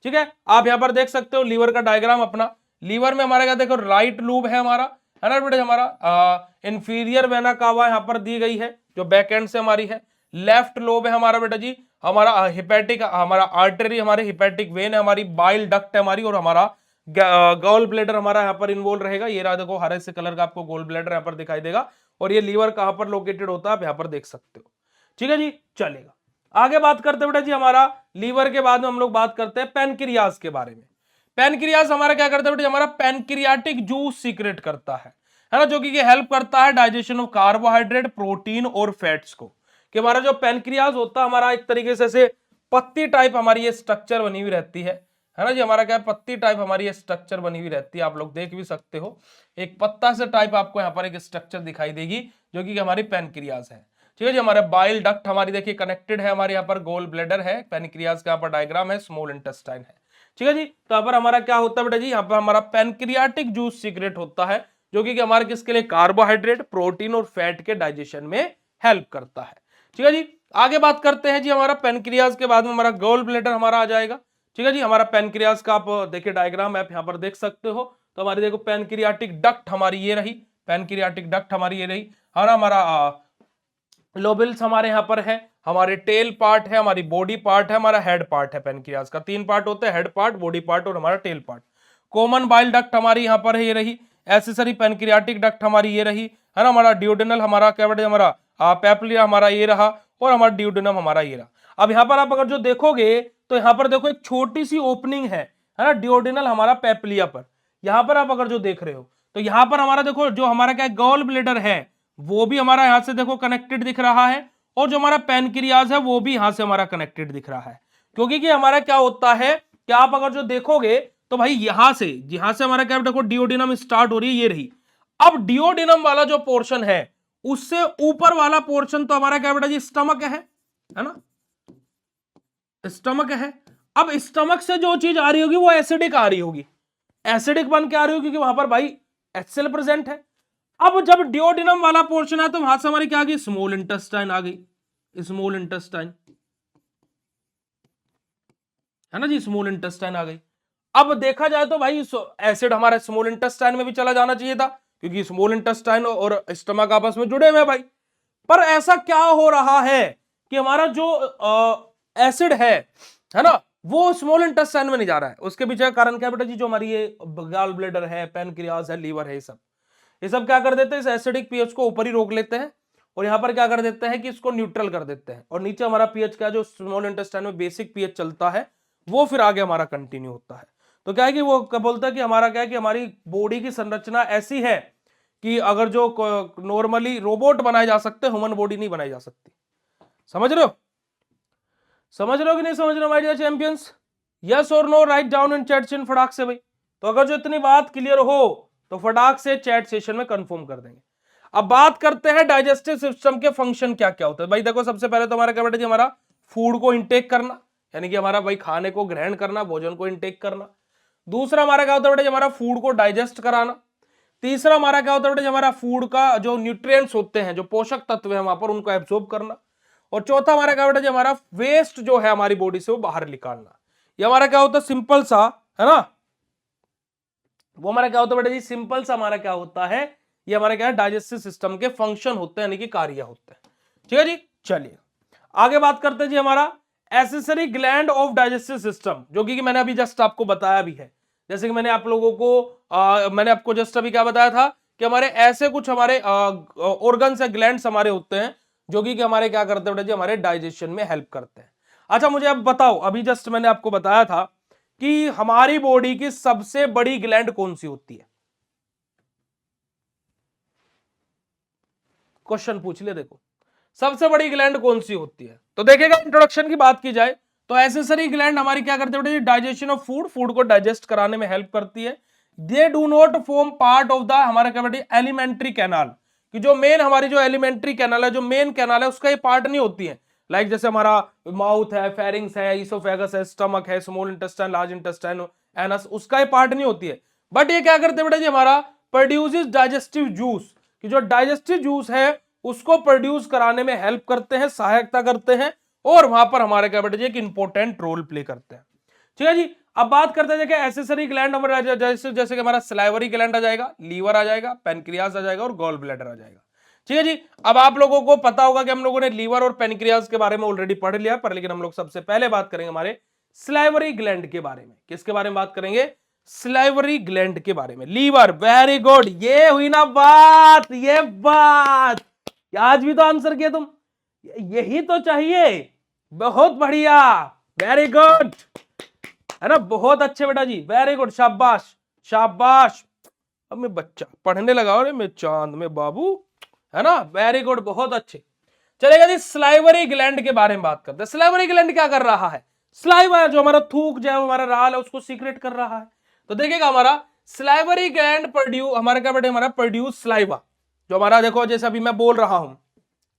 ठीक है, आप यहां पर देख सकते हो लीवर का डायग्राम अपना। लीवर में हमारा क्या देखो, राइट लूब है हमारा, है ना बेटा, हमारा इंफीरियर वेना कावा यहां पर दी गई है, जो बैक एंड से हमारी है। लेफ्ट लोब है हमारा बेटा जी, हमारा हिपैटिक, हमारा आर्टरी, हमारे हिपैटिक वेन है हमारी, बाइल डक्ट है हमारी, और हमारा गॉल ब्लेडर हमारा यहाँ पर इन्वॉल्व रहेगा। ये रहा देखो, हरे से कलर का आपको गॉल ब्लेडर यहाँ पर दिखाई देगा, और ये लीवर कहां पर लोकेटेड होता है आप यहाँ पर देख सकते हो। ठीक है जी, चलेगा आगे बात करते हैं बेटा जी, हमारा लीवर के बाद में हम लोग बात करते हैं पेनक्रियाज के बारे में। पेनक्रियाज हमारा क्या करता है बेटा, हमारा पेनक्रियाटिक जूस सीक्रेट करता है ना, जो कि हेल्प करता है डाइजेशन ऑफ कार्बोहाइड्रेट, प्रोटीन और फैट्स को। कि हमारा जो पेनक्रियाज होता है हमारा एक तरीके से पत्ती टाइप हमारी ये स्ट्रक्चर बनी हुई रहती है ना जी, हमारा क्या है, पत्ती टाइप हमारी ये स्ट्रक्चर बनी हुई रहती है, आप लोग देख भी सकते हो, एक पत्ता से टाइप आपको यहाँ पर एक स्ट्रक्चर दिखाई देगी, जो कि हमारी पेनक्रियाज है। ठीक है जी, हमारे बाइल डक्ट हमारी देखिए कनेक्टेड है, हमारे यहाँ पर गोल ब्लेडर है, पेनक्रियाज का यहाँ पर डायग्राम है, स्मॉल इंटेस्टाइन है। ठीक है जी, तो यहाँ पर हमारा क्या होता है बेटा जी, यहाँ पर हमारा पेनक्रियाटिक जूस सीक्रेट होता है, जो कि हमारे किसके लिए, कार्बोहाइड्रेट, प्रोटीन और फैट के डाइजेशन में हेल्प करता है। ठीक है जी, आगे बात करते हैं जी, हमारा पेनक्रियाज के बाद में हमारा गोल ब्लेडर हमारा आ जाएगा। ठीक है जी, हमारा पेनक्रियाज का आप देखिए डायग्राम आप यहाँ पर देख सकते हो, तो हमारी देखो पेनक्रियाटिक डक्ट हमारी ये रही, पेनक्रियाटिक डक्ट हमारी ये रही, हमारा लोबिल्स हमारे यहाँ पर है, हमारे टेल पार्ट है, हमारी बॉडी पार्ट है, हमारा हेड पार्ट है। पेनक्रियाज का 3 पार्ट होते हैं, हेड पार्ट, बॉडी पार्ट और हमारा tail part. Common bile duct हमारी यहाँ पर है, ये रही। एसेसरी पेनक्रियाटिक डक्ट हमारी ये रही, है ना। हमारा ड्यूडेनल हमारा क्या बेटे, हमारा पेपलिया हमारा ये रहा, और हमारा ड्यूडेनम हमारा ये रहा। अब यहाँ पर आप अगर जो देखोगे तो यहाँ पर देखो एक छोटी सी ओपनिंग है ना, ड्यूडेनल हमारा पेपलिया पर। यहाँ पर आप अगर जो देख रहे हो तो यहाँ पर हमारा देखो जो हमारा क्या गॉल ब्लेडर है वो भी हमारा यहां से देखो कनेक्टेड दिख रहा है, और जो हमारा पेनक्रियाज है वो भी यहां से हमारा कनेक्टेड दिख रहा है। क्योंकि कि हमारा क्या होता है कि आप अगर जो देखोगे तो भाई यहां से हमारा क्या देखो डिओडिनम स्टार्ट हो रही है, ये रही। अब डिओडिनम वाला जो पोर्शन है उससे ऊपर वाला पोर्शन तो हमारा क्या बेटा जी, स्टमक है ना, स्टमक है। अब स्टमक से जो चीज आ रही होगी वो एसिडिक आ रही होगी, एसिडिक बन के आ रही होगी, क्योंकि वहां पर भाई HCl प्रेजेंट है। अब जब डिओडिनम वाला पोर्शन है तो वहां से हमारी क्या आ गई, स्मॉल इंटेस्टाइन आ गई, स्मॉल इंटेस्टाइन, है ना जी, स्मॉल इंटेस्टाइन आ गई। अब देखा जाए तो भाई एसिड हमारा स्मॉल इंटेस्टाइन में भी चला जाना चाहिए था, क्योंकि स्मॉल इंटेस्टाइन और स्टमक आपस में जुड़े हुए हैं भाई। पर ऐसा क्या हो रहा है कि हमारा जो एसिड है ना, वो स्मॉल इंटेस्टाइन में नहीं जा रहा है। उसके पीछे कारण क्या बेटा जी, जो हमारी ये गॉल ब्लैडर है, पेनक्रियाज है, लीवर है, ये सब क्या कर देते हैं, इस एसिडिक पीएच को ऊपर ही रोक लेते हैं, और यहां पर क्या कर देते हैं कि इसको न्यूट्रल कर देते हैं, और नीचे हमारा पीएच का जो स्मॉल इंटेस्टाइन में बेसिक पीएच चलता है वो फिर आगे हमारा कंटिन्यू होता है। तो क्या है कि वो क्या बोलता है कि हमारा क्या है कि हमारी बॉडी की संरचना ऐसी है कि अगर जो नॉर्मली रोबोट बनाए जा सकते, ह्यूमन बॉडी नहीं बनाई जा सकती। समझ रहे हो, समझ रहे हो कि नहीं समझ रहे हो माय डियर चैंपियंस? यस और no write down in chat session फटाक से भाई। तो अगर जो इतनी बात क्लियर हो तो फटाक से चैट सेशन में कंफर्म कर देंगे। अब बात करते हैं डाइजेस्टिव सिस्टम के फंक्शन क्या क्या होते हैं। भाई देखो सबसे पहले तो हमारा क्या बेटा जी, हमारा फूड को इंटेक करना, यानी कि हमारा भाई खाने को ग्रहण करना, भोजन को इंटेक करना। दूसरा हमारा क्या होता है बेटा जी, हमारा फूड को डाइजेस्ट कराना। तीसरा हमारा क्या होता है बेटा जी, हमारा फूड का जो न्यूट्रिएंट्स होते हैं, जो पोषक तत्व है वहां पर, उनको एब्सॉर्ब करना। और चौथा हमारा क्या बेटा जी, हमारा वेस्ट जो है हमारी बॉडी से वो बाहर निकालना। ये हमारा क्या होता है, सिंपल सा, है ना, वो हमारा क्या होता है बेटा जी, सिंपल सा हमारा क्या होता है, ये हमारा क्या है, डाइजेस्टिव सिस्टम के फंक्शन होते हैं, यानी कि कार्य होते हैं। ठीक है जी, चलिए आगे बात करते हैं जी, हमारा accessory gland of digestive system, जो कि मैंने अभी जस्ट आपको बताया भी है। जैसे कि मैंने आप लोगों को मैंने आपको जस्ट अभी क्या बताया था कि हमारे ऐसे कुछ हमारे ऑर्गन्स या ग्लैंड्स हमारे होते हैं जो कि हमारे क्या करते हैं बेटा जी, हमारे डाइजेशन में हेल्प करते हैं। अच्छा मुझे अब बताओ, अभी जस्ट मैंने आपको बताया था कि हमारी बॉडी की सबसे बड़ी ग्लैंड कौन सी होती है, क्वेश्चन पूछ ले देखो, सबसे बड़ी ग्लैंड कौन सी होती है। तो देखिएगा इंट्रोडक्शन की बात की जाए तो एसेसरी ग्लैंड हमारी क्या करती है, डाइजेशन ऑफ फूड, फूड को डाइजेस्ट कराने में हेल्प करती है। They do not form part of the हमारा क्या बेटे एलिमेंट्री कैनाल, कि जो मेन हमारी जो एलिमेंट्री कैनाल है, जो मेन कैनाल है उसका ये पार्ट नहीं होती है। लाइक जैसे हमारा माउथ है, फेरिंग्स है, इसोफेगस है, स्टमक है, small intestine, large intestine, anus, उसका ये पार्ट नहीं होती है। बट ये क्या करते हैं बेटा जी, हमारा प्रोड्यूसेस डाइजेस्टिव जूस, कि जो डाइजेस्टिव जूस है उसको प्रोड्यूस कराने में हेल्प करते हैं, सहायता करते हैं, और वहां पर हमारे क्या बेटे जी एक इंपॉर्टेंट रोल प्ले करते हैं। ठीक है जी। अब बात करते हैं देखिए एसेसरी ग्लैंड हमारा जैसे कि हमारा सलाइवरी ग्लैंड आ जाएगा, लीवर आ जाएगा, पेनक्रियास आ जाएगा और गॉल ब्लैडर आ जाएगा। ठीक है जी। अब आप लोगों को पता होगा कि हम लोगों ने लीवर और पेनक्रियास के बारे में ऑलरेडी पढ़ लिया, पर लेकिन हम लोग सबसे पहले बात करेंगे हमारे सलाइवरी ग्लैंड के बारे में। किसके बारे में बात करेंगे, सलाइवरी ग्लैंड के बारे में। लीवर, वेरी गुड, ये हुई ना बात, ये बात, आज भी तो आंसर किया तुम, यही तो चाहिए, बहुत बढ़िया, वेरी गुड, है ना, बहुत अच्छे बेटा जी, वेरी गुड, शाबाश शाबाश। अब मैं बच्चा पढ़ने लगा, और मैं चांद में बाबू, है ना, वेरी गुड, बहुत अच्छे। चलेगा जी, स्लाइवरी ग्लैंड के बारे में बात करते हैं। स्लाइवरी ग्लैंड क्या कर रहा है, स्लाइवा जो हमारा थूक जो है हमारा राल है उसको सीक्रेट कर रहा है। तो देखिएगा हमारा स्लाइवरी ग्लैंड प्रोड्यूस हमारा क्या बेटे, हमारा प्रोड्यूस स्लाइवा, जो हमारा देखो जैसे अभी मैं बोल रहा हूं,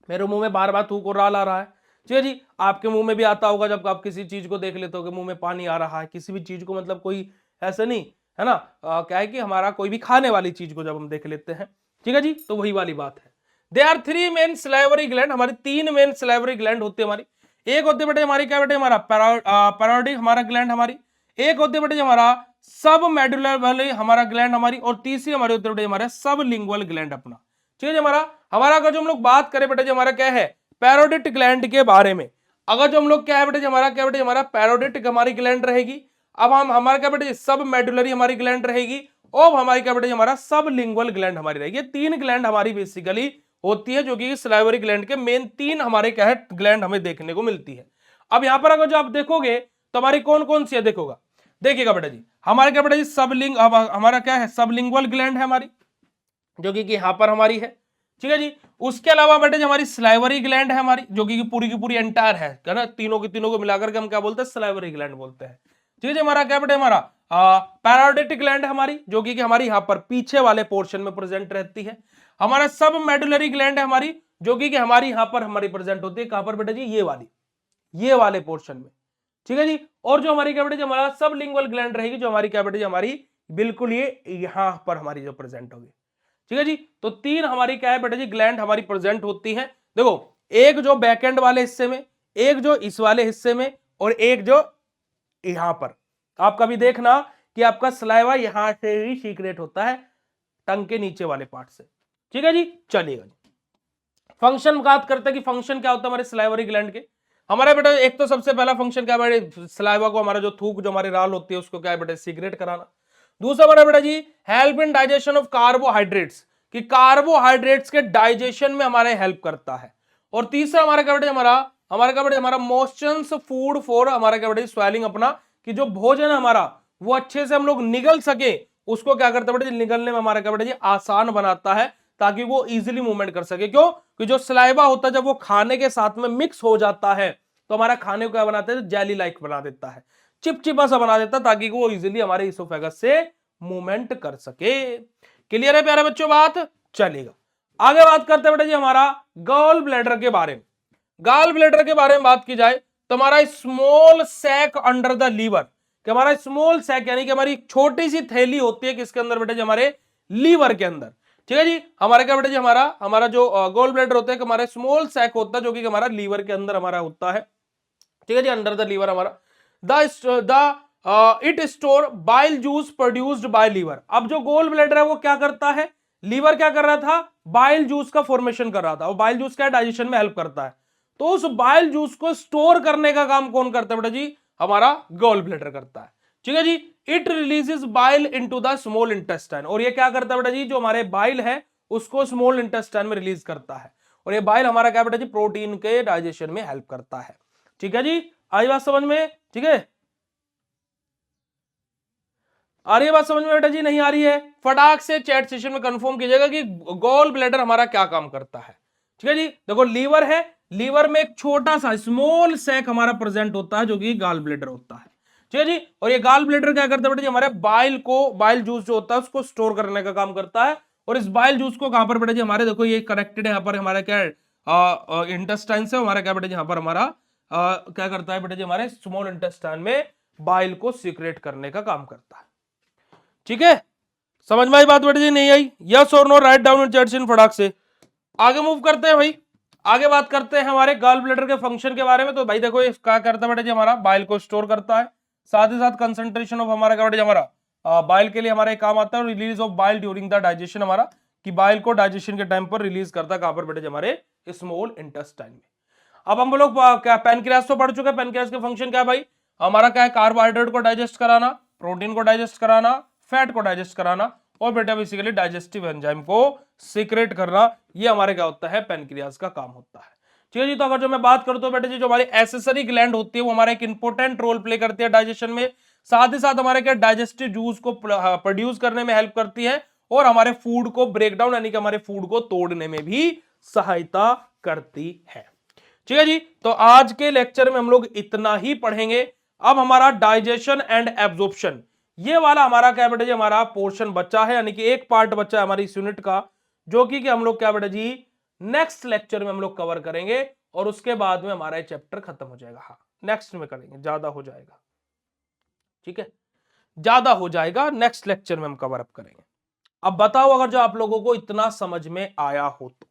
मेरे मुंह में बार बार थूक और राल आ रहा है, ठीक है जी, आपके मुंह में भी आता होगा जब आप किसी चीज को देख लेते हो कि मुंह में पानी आ रहा है, किसी भी चीज को, मतलब कोई ऐसे नहीं, है ना, क्या है कि हमारा कोई भी खाने वाली चीज को जब हम देख लेते हैं, ठीक है जी, तो वही वाली बात है। They are three main salivary gland, हमारी तीन मेन सलाइवरी ग्लैंड होती है हमारी। एक होती है बेटे हमारी क्या बेटे, हमारा पैरोडिक हमारा ग्लैंड हमारी, एक होती है बेटे हमारा सब मेडुलर वाली हमारा ग्लैंड हमारी, और तीसरी हमारी होती है बेटे हमारा सब लिंगुअल ग्लैंड अपना। ठीक है हमारा हमारा अगर जो हम लोग बात करें बेटे हमारा क्या है, पैरोडिट ग्लैंड के बारे में, अगर जो हम लोग क्या है बेटे हमारा क्या बेटे, हमारा पैरोडिट हमारी ग्लैंड रहेगी। अब हम हमारा क्या बेटे सब मेडुलरी हमारी ग्लैंड रहेगी, और हमारी क्या बेटे हमारा सब लिंगुअल ग्लैंड हमारी रहेगी। तीन ग्लैंड हमारी बेसिकली होती है, जो कि सलाइवरी ग्लैंड के मेन तीन हमारे क्या है ग्लैंड हमें देखने को मिलती है। अब यहां पर अगर जो आप देखोगे तो हमारी कौन कौन सी है, देखोगा देखिएगा बेटा जी, हमारे क्या बेटा जी सबलिंग, हमारा क्या है सबलिंगुअल ग्लैंड है हमारी, जो कि यहां पर हमारी है। ठीक है जी। उसके अलावा बेटे हमारी स्लाइवरी ग्लैंड है हमारी, जो कि पूरी की पूरी एंटायर है ना, तीनों की तीनों को मिलाकर के हम क्या बोलते हैं, स्लाइवरी ग्लैंड बोलते हैं। ठीक है जी। हमारा क्या बेटे हमारा पैराडिटिक ग्लैंड हमारी, जो कि हमारी यहां पर पीछे वाले पोर्शन में प्रेजेंट रहती है। हमारा सब मेडुलरी ग्लैंड है हमारी, जो कि हमारी यहां पर हमारी प्रेजेंट होती है, कहां पर बेटा जी, ये वाली, ये वाले पोर्शन में। ठीक है जी। और जो हमारी क्या बेटे हमारा सब लिंगुअल ग्लैंड रहेगी, जो हमारी क्या बेटे हमारी बिल्कुल ये यहां पर हमारी जो प्रेजेंट होगी। ठीक है जी। तो तीन हमारी क्या है बेटा जी ग्लैंड हमारी प्रेजेंट होती है। देखो, एक जो बैक एंड वाले हिस्से में, एक जो इस वाले हिस्से में, और एक जो यहां पर। आप कभी देखना कि आपका सलाइवा यहां से ही सीक्रेट होता है, टंग के नीचे वाले पार्ट से। ठीक है जी। चलिएगा जी, फंक्शन बात करते हैं कि फंक्शन क्या होता है हमारे सलाइवरी ग्लैंड के। हमारा बेटा एक तो सबसे पहला फंक्शन क्या है, सलाइवा को हमारा जो थूक जो हमारी राल होती है उसको क्या है बेटा सीक्रेट कराना। दूसरा बड़ा बेटा जी help in digestion of carbohydrates, कि कार्बोहाइड्रेट्स के डाइजेशन में हमारे हेल्प करता है। और तीसरा हमारा क्या बेटा हमारा क्या बेटा हमारा मोशंस फूड फॉर हमारा क्या बेटा स्वेलिंग अपना, कि जो भोजन हमारा वो अच्छे से हम लोग निगल सके, उसको क्या करता है बेटा निगलने में हमारा क्या बेटा जी आसान बनाता है, ताकि वो इजीली मूवमेंट कर सके। क्यों, कि जो सलाइवा होता है जब वो खाने के साथ में मिक्स हो जाता है तो हमारा खाने को क्या बनाता है, जेली लाइक बना देता है, चिपचिपा सा बना देता, ताकि वो इजीली हमारे इसोफेगस से मूवमेंट कर सके। क्लियर है प्यारे बच्चों बात। चलेगा आगे बात करते हैं बेटा जी हमारा गॉल ब्लैडर के बारे में। गॉल ब्लैडर के बारे में बात की जाए तो हमारा small sac under the liver, कि हमारा स्मॉल सैक यानी कि हमारी छोटी सी थैली होती है किसके अंदर बेटा जी, हमारे लीवर के अंदर। ठीक है जी। हमारा क्या बेटा जी हमारा हमारा जो गॉल ब्लैडर होता है हमारा स्मॉल सैक होता है, जो कि हमारा लीवर के अंदर हमारा होता है। ठीक है जी। अंडर द लीवर हमारा the it store bile juice produced by liver. अब जो गोल ब्लैडर है वो क्या करता है, लीवर क्या कर रहा था, बाइल जूस का फॉर्मेशन कर रहा था, और बाइल जूस क्या डाइजेशन में हेल्प करता है। तो उस बाइल जूस को स्टोर करने का काम कौन करता है बेटा जी, हमारा गोल ब्लैडर करता है। ठीक है जी। It releases bile into the small intestine, और ये क्या करता है बेटा जी, जो हमारे बाइल है उसको स्मॉल इंटेस्टाइन में रिलीज करता है, और ये बाइल हमारा क्या बेटा जी, प्रोटीन के डाइजेशन में हेल्प करता है। ठीक है जी, आई बात समझ में? ठीक है, आ रही है बात समझ में बेटा जी? नहीं आ रही है? फटाक से चैट सेशन में कंफर्म कीजिएगा कि गॉल ब्लैडर हमारा क्या काम करता है। ठीक है जी, देखो लीवर है, लीवर में एक छोटा सा स्मॉल सैक हमारा प्रेजेंट होता है जो कि गॉल ब्लैडर होता है। ठीक है जी, और ये गॉल ब्लैडर क्या करता है बेटा जी, हमारे बाइल को, बाइल जूस जो होता है उसको स्टोर करने का काम करता है, और इस बाइल जूस को कहां पर बेटा जी, हमारे देखो ये कनेक्टेड है यहाँ पर हमारा क्या इंटेस्टाइन से, हमारा क्या बेटा जी, यहाँ पर हमारा क्या करता है बेटा जी, हमारे स्मॉल इंटेस्टाइन में बाइल को सीक्रेट करने का काम करता है। ठीक है, समझ में आई बात बेटा जी? नहीं आई? यस और no, write down in chat in फटाक से। आगे मूव करते हैं भाई, आगे बात करते हैं हमारे गॉल ब्लैडर के फंक्शन के बारे में। तो भाई देखो ये क्या करता है बेटा जी, हमारा बाइल को स्टोर करता है, साथ ही साथ कंसंट्रेशन ऑफ हमारा क्या बेटा जी, हमारा बाइल के लिए हमारा एक काम आता है, release of bile during the digestion, हमारा कि बाइल को डाइजेशन के टाइम पर रिलीज करता है कहां पर बेटा जी, हमारे स्मॉल इंटेस्टाइन में। अब हम लोग क्या पैनक्रियास तो पढ़ चुके हैं, पैनक्रियास के फंक्शन क्या है भाई, हमारा क्या है, कार्बोहाइड्रेट को डाइजेस्ट कराना, प्रोटीन को डाइजेस्ट कराना, फैट को डाइजेस्ट कराना, और बेटा बेसिकली डाइजेस्टिव एंजाइम को सीक्रेट करना, ये हमारे क्या होता है, पैनक्रियास का काम होता है। ठीक है जी, तो अगर जो मैं बात करता हूं बेटा जी, जो हमारी एसेसरी ग्लैंड होती है वो हमारा एक इंपॉर्टेंट रोल प्ले करती है डाइजेशन में, साथ ही साथ हमारे क्या डाइजेस्टिव जूस को प्रोड्यूस करने में हेल्प करती है, और हमारे फूड को ब्रेक डाउन यानी कि हमारे फूड को तोड़ने में भी सहायता करती है। ठीक है जी, तो आज के लेक्चर में हम लोग इतना ही पढ़ेंगे। अब हमारा डाइजेशन एंड एब्जॉर्प्शन, ये वाला हमारा क्या बेटा जी, हमारा पोर्शन बचा है, यानी कि एक पार्ट बचा है हमारी इस यूनिट का, जो कि हम लोग क्या बेटा जी, नेक्स्ट लेक्चर में हम लोग कवर करेंगे, और उसके बाद में हमारा चैप्टर खत्म हो जाएगा। हाँ, नेक्स्ट में करेंगे, ज्यादा हो जाएगा। ठीक है, ज्यादा हो जाएगा, नेक्स्ट लेक्चर में हम कवर अप करेंगे। अब बताओ, अगर जो आप लोगों को इतना समझ में आया हो तो,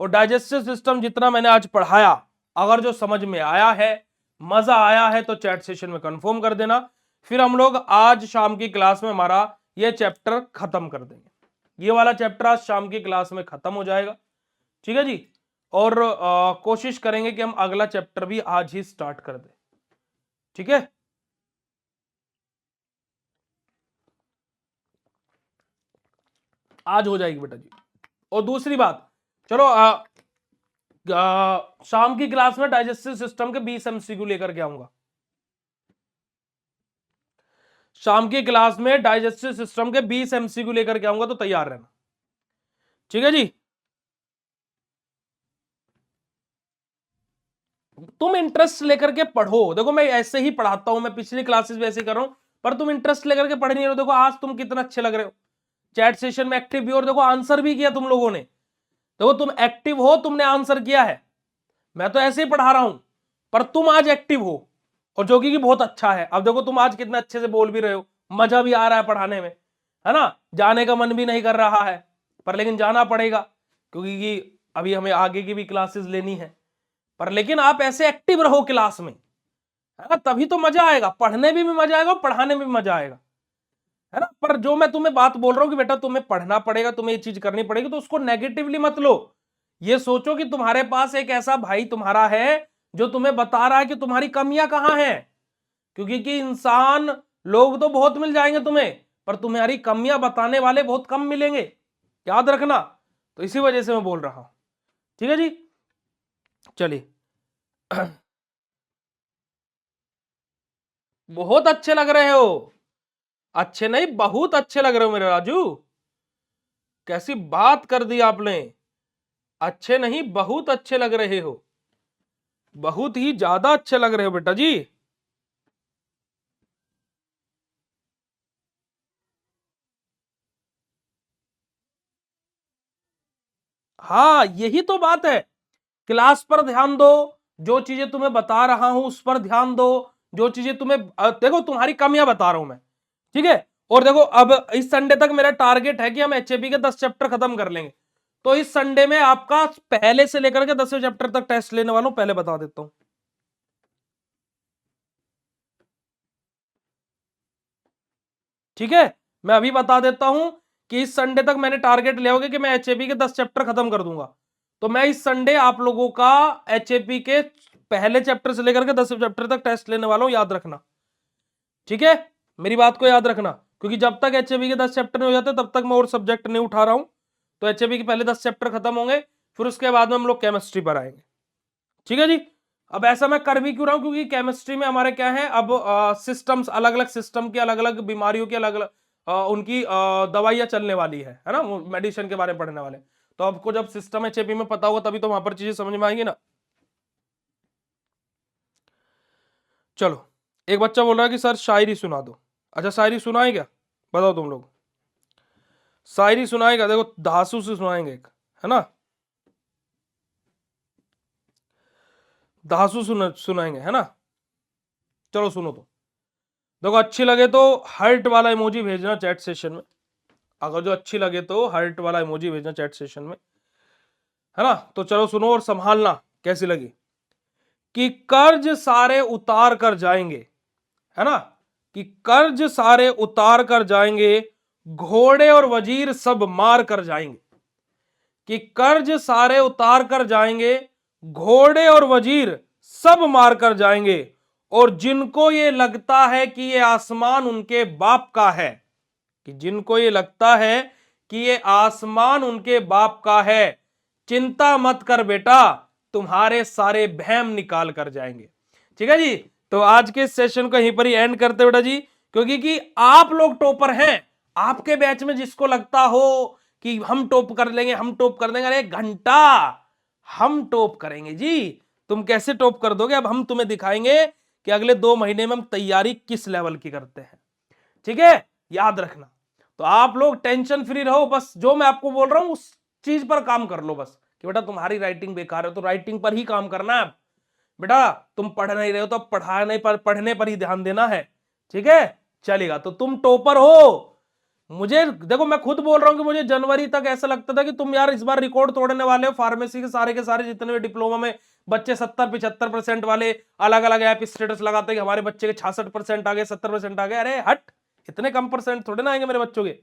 और डाइजेस्टिव सिस्टम जितना मैंने आज पढ़ाया, अगर जो समझ में आया है, मजा आया है, तो चैट सेशन में कंफर्म कर देना। फिर हम लोग आज शाम की क्लास में हमारा ये चैप्टर खत्म कर देंगे, ये वाला चैप्टर आज शाम की क्लास में खत्म हो जाएगा। ठीक है जी, और कोशिश करेंगे कि हम अगला चैप्टर भी आज ही स्टार्ट कर दें। ठीक है, आज हो जाएगी बेटा जी। और दूसरी बात, चलो शाम की क्लास में डाइजेस्टिव सिस्टम के 20 एमसीक्यू लेकर के आऊंगा। शाम की क्लास में डाइजेस्टिव सिस्टम के 20 एमसीक्यू लेकर के आऊंगा, तो तैयार रहना। ठीक है जी, तुम इंटरेस्ट लेकर के पढ़ो। देखो मैं ऐसे ही पढ़ाता हूं, मैं पिछली क्लासेस भी ऐसे कर रहा हूं, पर तुम इंटरेस्ट लेकर के पढ़ नहीं रहे हो। देखो आज तुम कितना अच्छे लग रहे हो, चैट सेशन में एक्टिव भी, और देखो आंसर भी किया तुम लोगों ने। देखो तुम एक्टिव हो, तुमने आंसर किया है, मैं तो ऐसे ही पढ़ा रहा हूं, पर तुम आज एक्टिव हो, और जो कि बहुत अच्छा है। अब देखो तुम आज कितना अच्छे से बोल भी रहे हो, मजा भी आ रहा है पढ़ाने में, है ना, जाने का मन भी नहीं कर रहा है, पर लेकिन जाना पड़ेगा, क्योंकि अभी हमें आगे की भी क्लासेस लेनी है। पर लेकिन आप ऐसे एक्टिव रहो क्लास में, है ना, तभी तो मजा आएगा, पढ़ने में भी मजा आएगा और पढ़ाने में भी मजा आएगा, है ना। पर जो मैं तुम्हें बात बोल रहा हूं कि बेटा तुम्हें पढ़ना पड़ेगा, तुम्हें ये चीज करनी पड़ेगी, तो उसको नेगेटिवली मत लो। ये सोचो कि तुम्हारे पास एक ऐसा भाई तुम्हारा है जो तुम्हें बता रहा है कि तुम्हारी कमियां कहां हैं, क्योंकि कि इंसान, लोग तो बहुत मिल जाएंगे तुम्हें, पर तुम्हारी कमियां बताने वाले बहुत कम मिलेंगे, याद रखना। तो इसी वजह से मैं बोल रहा हूं। ठीक है जी, चलिए। बहुत अच्छे लग रहे हो, अच्छे नहीं बहुत अच्छे लग रहे हो मेरे राजू, कैसी बात कर दी आपने, अच्छे नहीं बहुत अच्छे लग रहे हो, बहुत ही ज्यादा अच्छे लग रहे हो बेटा जी। हाँ यही तो बात है, क्लास पर ध्यान दो, जो चीजें तुम्हें बता रहा हूं उस पर ध्यान दो, जो चीजें तुम्हें देखो तुम्हारी कमियां बता रहा हूं मैं। ठीक है, और देखो अब इस संडे तक मेरा टारगेट है कि हम एचएपी के 10 चैप्टर खत्म कर लेंगे, तो इस संडे में आपका पहले से लेकर के 10वें चैप्टर तक टेस्ट लेने वाला हूं, पहले बता देता हूं। ठीक है, मैं अभी बता देता हूं कि इस संडे तक मैंने टारगेट लिया होगा कि मैं एचएपी के 10 चैप्टर खत्म कर दूंगा, तो मैं इस संडे आप लोगों का एचएपी के पहले चैप्टर से लेकर के 10वें चैप्टर तक टेस्ट लेने वाला हूं, याद रखना। ठीक है, मेरी बात को याद रखना, क्योंकि जब तक एचएबी के 10 चैप्टर नहीं हो जाते तब तक मैं और सब्जेक्ट नहीं उठा रहा हूं। तो एचएबी के पहले 10 चैप्टर खत्म होंगे, फिर उसके बाद में हम लोग केमिस्ट्री पर आएंगे। ठीक है जी। अब ऐसा मैं कर भी क्यों रहा हूं, क्योंकि केमिस्ट्री में हमारे क्या है, अब सिस्टम्स, अलग अलग सिस्टम की अलग अलग बीमारियों की अलग अलग उनकी दवाइयां चलने वाली है ना, मेडिसिन के बारे में पढ़ने वाले। तो आपको जब सिस्टम एचएपी में पता होगा तभी तो वहां पर चीजें समझ में आएंगी ना। चलो, एक बच्चा बोल रहा है कि सर शायरी सुना दो। अच्छा, शायरी सुनाए क्या, बताओ तुम लोग, शायरी सुनाएगा? देखो, धांसू से सुनाएंगे एक, है ना, धांसू सुनाएंगे, है ना। चलो सुनो तो। देखो, अच्छी लगे तो हार्ट वाला इमोजी भेजना चैट सेशन में। अगर जो अच्छी लगे तो हार्ट वाला इमोजी भेजना चैट सेशन में, है ना। तो चलो सुनो और संभालना कैसी लगी। कि कर्ज सारे उतार कर जाएंगे, है ना, कि कर्ज सारे उतार कर जाएंगे, घोड़े और वजीर सब मार कर जाएंगे। कि कर्ज सारे उतार कर जाएंगे, घोड़े और वजीर सब मार कर जाएंगे, और जिनको ये लगता है कि ये आसमान उनके बाप का है, कि जिनको ये लगता है कि ये आसमान उनके बाप का है, चिंता मत कर बेटा, तुम्हारे सारे बहम निकाल कर जाएंगे। ठीक है जी। तो आज के सेशन को यहीं पर ही एंड करते बेटा जी, क्योंकि कि आप लोग टॉपर हैं। आपके बैच में जिसको लगता हो कि हम टॉप कर लेंगे, हम टॉप कर देंगे, अरे घंटा, हम टॉप करेंगे जी। तुम कैसे टॉप कर दोगे, अब हम तुम्हें दिखाएंगे कि अगले 2 महीने में हम तैयारी किस लेवल की करते हैं। ठीक है, याद रखना। तो आप लोग टेंशन फ्री रहो, बस जो मैं आपको बोल रहा हूं उस चीज पर काम कर लो। बस कि बेटा तुम्हारी राइटिंग बेकार है तो राइटिंग पर ही काम करना है। बेटा तुम पढ़ नहीं रहे हो तो पढ़ने पर ही ध्यान देना है। ठीक है, चलेगा। तो तुम टॉपर हो। मुझे देखो, मैं खुद बोल रहा हूं कि मुझे जनवरी तक ऐसा लगता था कि तुम यार इस बार रिकॉर्ड तोड़ने वाले हो। फार्मेसी के सारे जितने भी डिप्लोमा में बच्चे 70-75% वाले अलग अलग ऐप स्टेटस लगाते कि हमारे बच्चे के 66% आ गए, 70% आ गए। अरे हट, इतने कम परसेंट थोड़े ना आएंगे मेरे बच्चों के।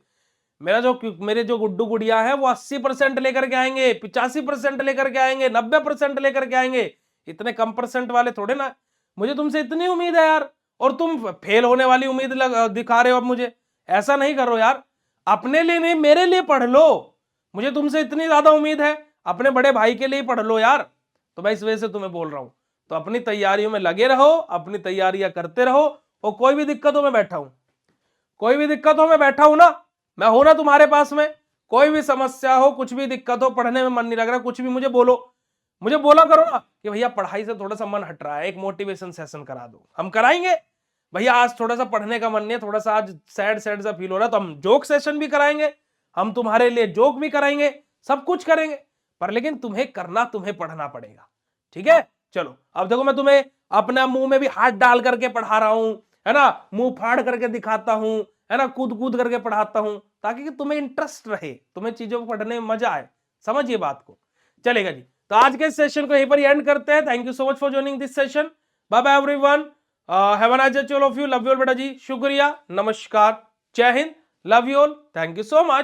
मेरे जो गुड्डू गुड़िया है वो 80% लेकर के आएंगे, 85% लेकर के आएंगे, 90% लेकर के आएंगे। इतने कम परसेंट वाले थोड़े ना। मुझे तुमसे इतनी उम्मीद है यार, और तुम फेल होने वाली उम्मीद दिखा रहे हो। अब मुझे ऐसा नहीं करो यार, अपने लिए नहीं मेरे लिए पढ़ लो। मुझे तुमसे इतनी ज्यादा उम्मीद है, अपने बड़े भाई के लिए पढ़ लो यार। तो मैं इस वजह से तुम्हें बोल रहा हूं, तो अपनी तैयारियों में लगे रहो, अपनी तैयारियां करते रहो। और कोई भी दिक्कत हो मैं बैठा हूं, कोई भी दिक्कत हो मैं बैठा हूं ना, मैं हूं ना तुम्हारे पास में। कोई भी समस्या हो, कुछ भी दिक्कत हो, पढ़ने में मन नहीं लग रहा, कुछ भी मुझे बोलो। मुझे बोला करो ना कि भैया पढ़ाई से थोड़ा सा मन हट रहा है, एक मोटिवेशन सेशन करा दो। हम कराएंगे। भैया आज थोड़ा सा पढ़ने का मन नहीं है, थोड़ा सा आज सैड सैड सा फील हो रहा है, तो हम जोक सेशन भी कराएंगे। हम तुम्हारे लिए जोक भी कराएंगे, सब कुछ करेंगे। पर लेकिन तुम्हें करना, तुम्हें पढ़ना पड़ेगा। ठीक है, चलो। अब देखो, मैं तुम्हें अपना मुंह में भी हाथ डाल करके पढ़ा रहा हूं, है ना, मुंह फाड़ करके दिखाता हूं, है ना, कूद कूद करके पढ़ाता हूं, ताकि कि तुम्हें इंटरेस्ट रहे, तुम्हें चीजों को पढ़ने में मजा आए। समझिए बात को। चलेगा जी। तो आज के सेशन को यहीं पर एंड करते हैं। Thank you so much for joining this session. Bye bye everyone, have a nice day all of you. Love you all बेटा जी, शुक्रिया, नमस्कार, जय हिंद, love you all, thank you so much.